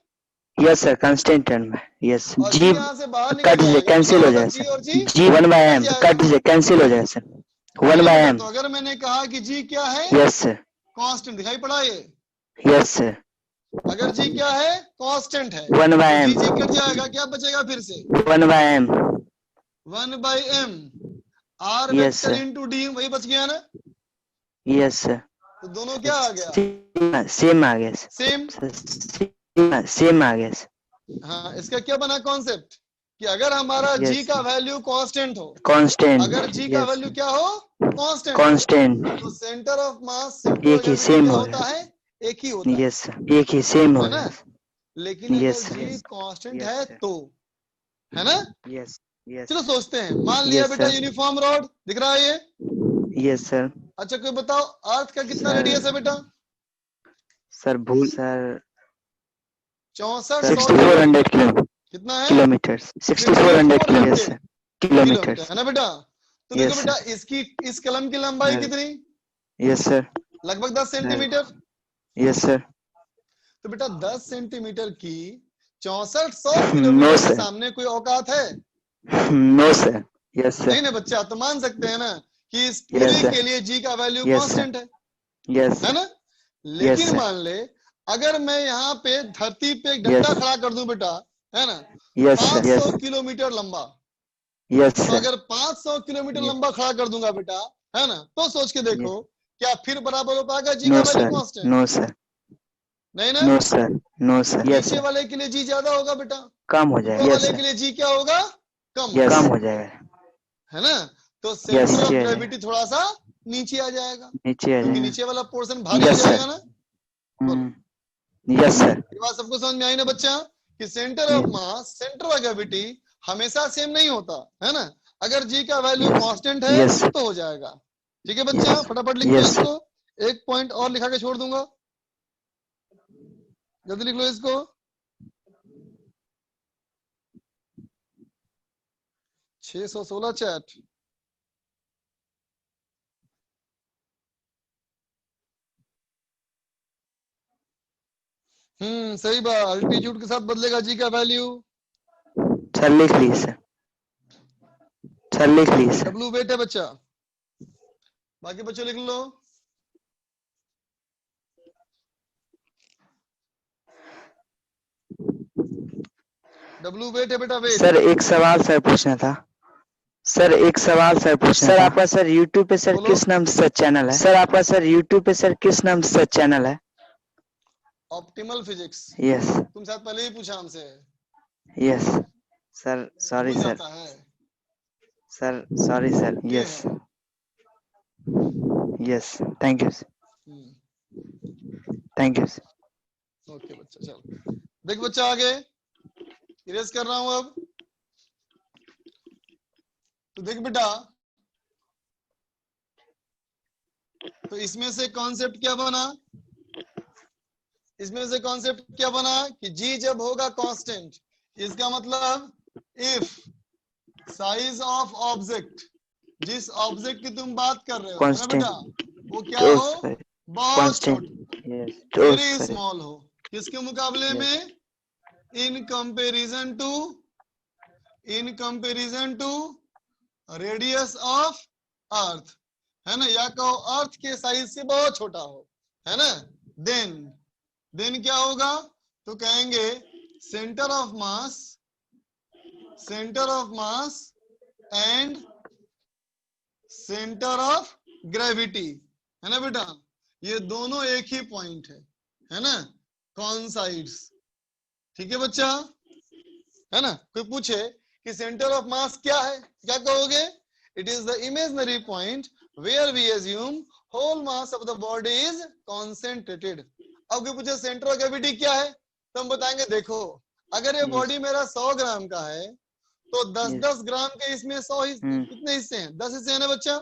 यस सर, कांस्टेंट टर्म में। यस, जी यहाँ से बाहर निकल कट जाएगा, कैंसिल हो जाए सर। जी 1/m कट कैंसिल हो जाए सर। 1/m। तो अगर मैंने कहा कि जी क्या है? Yes sir, constant. दिखाई पड़ा ये? Yes sir. अगर जी क्या है? कांस्टेंट है। 1/m। जी कट जाएगा, क्या बचेगा फिर से? 1/m। 1/m r vector into d, वही बच गया ना? Yes sir. तो दोनों क्या आ गया? सेम आ गया। सेम, सेम आ गया। हाँ, इसका क्या बना कॉन्सेप्ट कि अगर हमारा जी का वैल्यू कांस्टेंट हो, कांस्टेंट, अगर जी का वैल्यू क्या हो? कांस्टेंट, कांस्टेंट, तो सेंटर ऑफ मास एक ही सेम होता है, एक ही होता है। यस, एक ही सेम है होगा ना? लेकिन अगर जी कांस्टेंट है तो, है ना? Yes yes. चलो सोचते हैं। मान लिया बेटा यूनिफॉर्म रॉड दिख रहा है ये? Yes sir. अच्छा कोई बताओ अर्थ का कितना रेडियस है बेटा? सर भूल सर 6400 कितना है? किलोमीटर। 6400 किलोमीटर, है ना बेटा? तो देखो बेटा इसकी इस कलम की लंबाई कितनी? यस सर, लगभग 10 सेंटीमीटर। Yes sir. तो बेटा 10 सेंटीमीटर की 6400 किलोमीटर के सामने कोई औकात है? No sir. Yes sir. नहीं ना बच्चा, तो मान सकते हैं ना कि इस पूरी के लिए जी का वैल्यू कांस्टेंट है। यस, है ना? लेकिन मान ले अगर मैं यहाँ पे धरती पे एक डंडा खड़ा कर दूं बेटा, है ना? 500 किलोमीटर लंबा। तो अगर 500 किलोमीटर लंबा खड़ा कर दूंगा बेटा, है ना? तो सोच के देखो क्या फिर बराबर हो पाएगा जी का वैल्यू कांस्टेंट? No sir. नहीं ना? No sir, no sir. नीचे वाले के लिए जी ज्यादा होगा बेटा, कम हो जाएगा। ऊपर वाले के लिए जी क्या होगा? कम हो जाएगा, है ना? तो सेंटर ऑफ ग्रेविटी थोड़ा सा नीचे आ जाएगा, क्योंकि नीचे वाला पोर्शन भारी हो जाएगा ना? Yes sir. ये बात सबको समझ में आई ना बच्चा कि centre of mass, centre of gravity हमेशा सेम नहीं होता, है ना? अगर जी का वैल्यू कांस्टेंट है तो हो जाएगा। ठीक है बच्चा? फटाफट लिख लो इसको। एक पॉइंट और लिखा के छोड़ दूंगा, जल्दी लिख लो इसको। छह 616 चैट। सही बात, अल्टीट्यूड के साथ बदलेगा जी का वैल्यू। सर लिख लीजिए सर, लिख लीजिए। डब्ल्यू वेट है बच्चा, बाकी बच्चों लिख लो। डब्ल्यू वेट है बेटा, वेट। सर एक सवाल सर पूछना था सर एक सवाल सर पूछना सर आपका सर यूट्यूब पे सर किस नाम से चैनल है? सर आपका सर यूट्यूब पे सर किस नाम से चैनल है? Optimal physics. यस तुम शायद पहले ही पूछा हमसे। यस सर सॉरी भूल सर जाता है। Sir sorry sir yes yes thank you thank you okay बच्चा चलो देख बच्चा आगे इरेज कर रहा हूं अब। तो देख बेटा तो इसमें से कॉन्सेप्ट क्या बना? इसमें से कॉन्सेप्ट क्या बना कि जी जब होगा कांस्टेंट, इसका मतलब इफ साइज ऑफ ऑब्जेक्ट, जिस ऑब्जेक्ट की तुम बात कर रहे हो है ना बेटा, वो क्या हो? बहुत छोटा, वेरी स्मॉल हो। किसके मुकाबले में? In comparison to radius of earth, है ना, या कहो अर्थ के साइज से बहुत छोटा हो, है ना। देन क्या होगा? तो कहेंगे centre of mass and centre of gravity, है ना बेटा, ये दोनों एक ही पॉइंट है ना, कॉन्साइड्स। ठीक है बच्चा, है ना। कोई पूछे कि सेंटर ऑफ मास क्या है, क्या कहोगे? It is the imaginary point where we assume whole mass of the body is concentrated. अब कोई पूछे सेंटर ऑफ ग्रेविटी क्या है, तो हम बताएंगे देखो अगर ये बॉडी मेरा 100 ग्राम का है तो 10-10 ग्राम के इसमें 100 कितने हिस्से हैं? 10 हिस्से हैं ना बच्चा।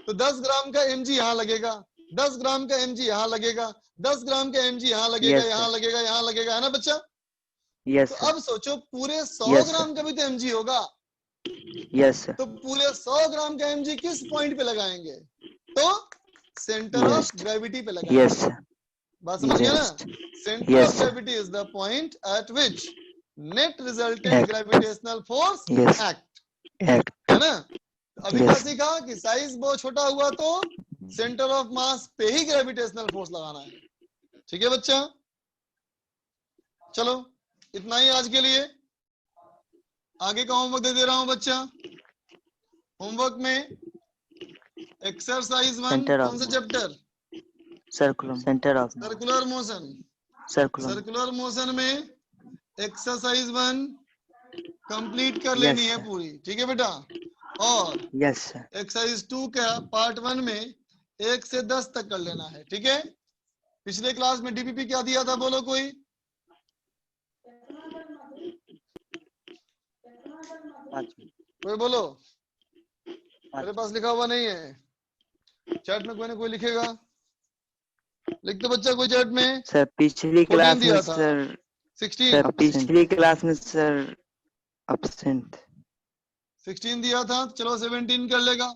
तो 10 ग्राम का mg यहाँ लगेगा, 10 ग्राम का mg यहाँ लगेगा, 10 ग्राम का mg यहाँ लगेगा, यहाँ लगेगा, यहाँ लगेगा, है ना बच्चा। तो अब सोचो पूरे 100 ग्राम का भी तो mg होगा। तो पूरे 100 ग्राम का mg किस पॉइंट पे लगाएंगे? तो सेंटर ऑफ ग्रेविटी पे लगाएंगे। बात समझ गया ना? Centre of gravity is the point eight which net resultant gravitational force act, है ना। अभी क्या सीखा कि साइज बहुत छोटा हुआ तो सेंटर ऑफ मास पे ही ग्रेविटेशनल फोर्स लगाना है। ठीक है बच्चा, चलो इतना ही आज के लिए। आगे का होमवर्क दे दे रहा हूं बच्चा। होमवर्क में एक्सरसाइज 1 कौन सा chapter? Circular motion. Circular motion में एक्सरसाइज 1 कंप्लीट कर लेनी है पूरी, ठीक है बेटा। और एक्सरसाइज 2 का पार्ट 1 में 1 से 10 तक कर लेना है, ठीक है। पिछले क्लास में डीपीपी क्या दिया था, बोलो कोई? कोई बोलो, मेरे पास लिखा हुआ नहीं है, चैट में कोई ना कोई लिखेगा। लिख दो बच्चा कोई चैट में। सर पिछली क्लास में सर 16 पिछली क्लास में सर एब्सेंट 16 दिया था, चलो 17 कर लेगा।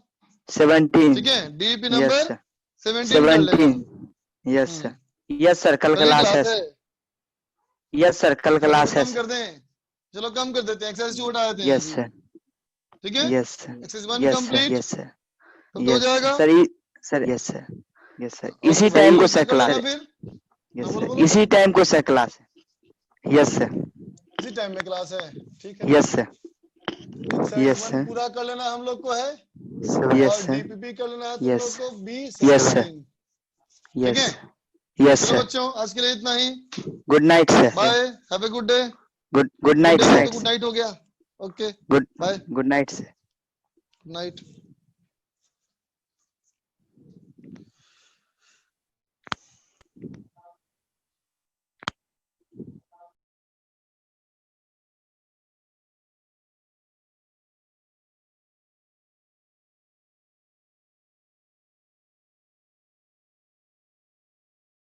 17 ठीक है, डीपी नंबर 17 कर लेगा। यस सर, यस सर, कल क्लास है। यस सर, कल क्लास है। कम कर दें, चलो कम कर देते हैं, एक्सरसाइज 2 हटा देते हैं। यस सर, ठीक है, yes sir, exercise 1 complete. Yes sir, कब हो जाएगा sir? Yes sir, yes sir, इसी टाइम को सर क्लास है। यस सर, इसी टाइम को सर क्लास है। यस सर, इसी टाइम में क्लास है, ठीक है। यस सर, यस सर, पूरा कर लेना हम लोग को है। यस सर, डीपीपी कर लेना है तुम लोग को 20। यस सर, ठीक है। यस चलो सर, बच्चों आज के लिए इतना ही। Good night sir. Bye, have a good day. Good night sir. Good night हो गया, okay goodbye, good night sir. Good night.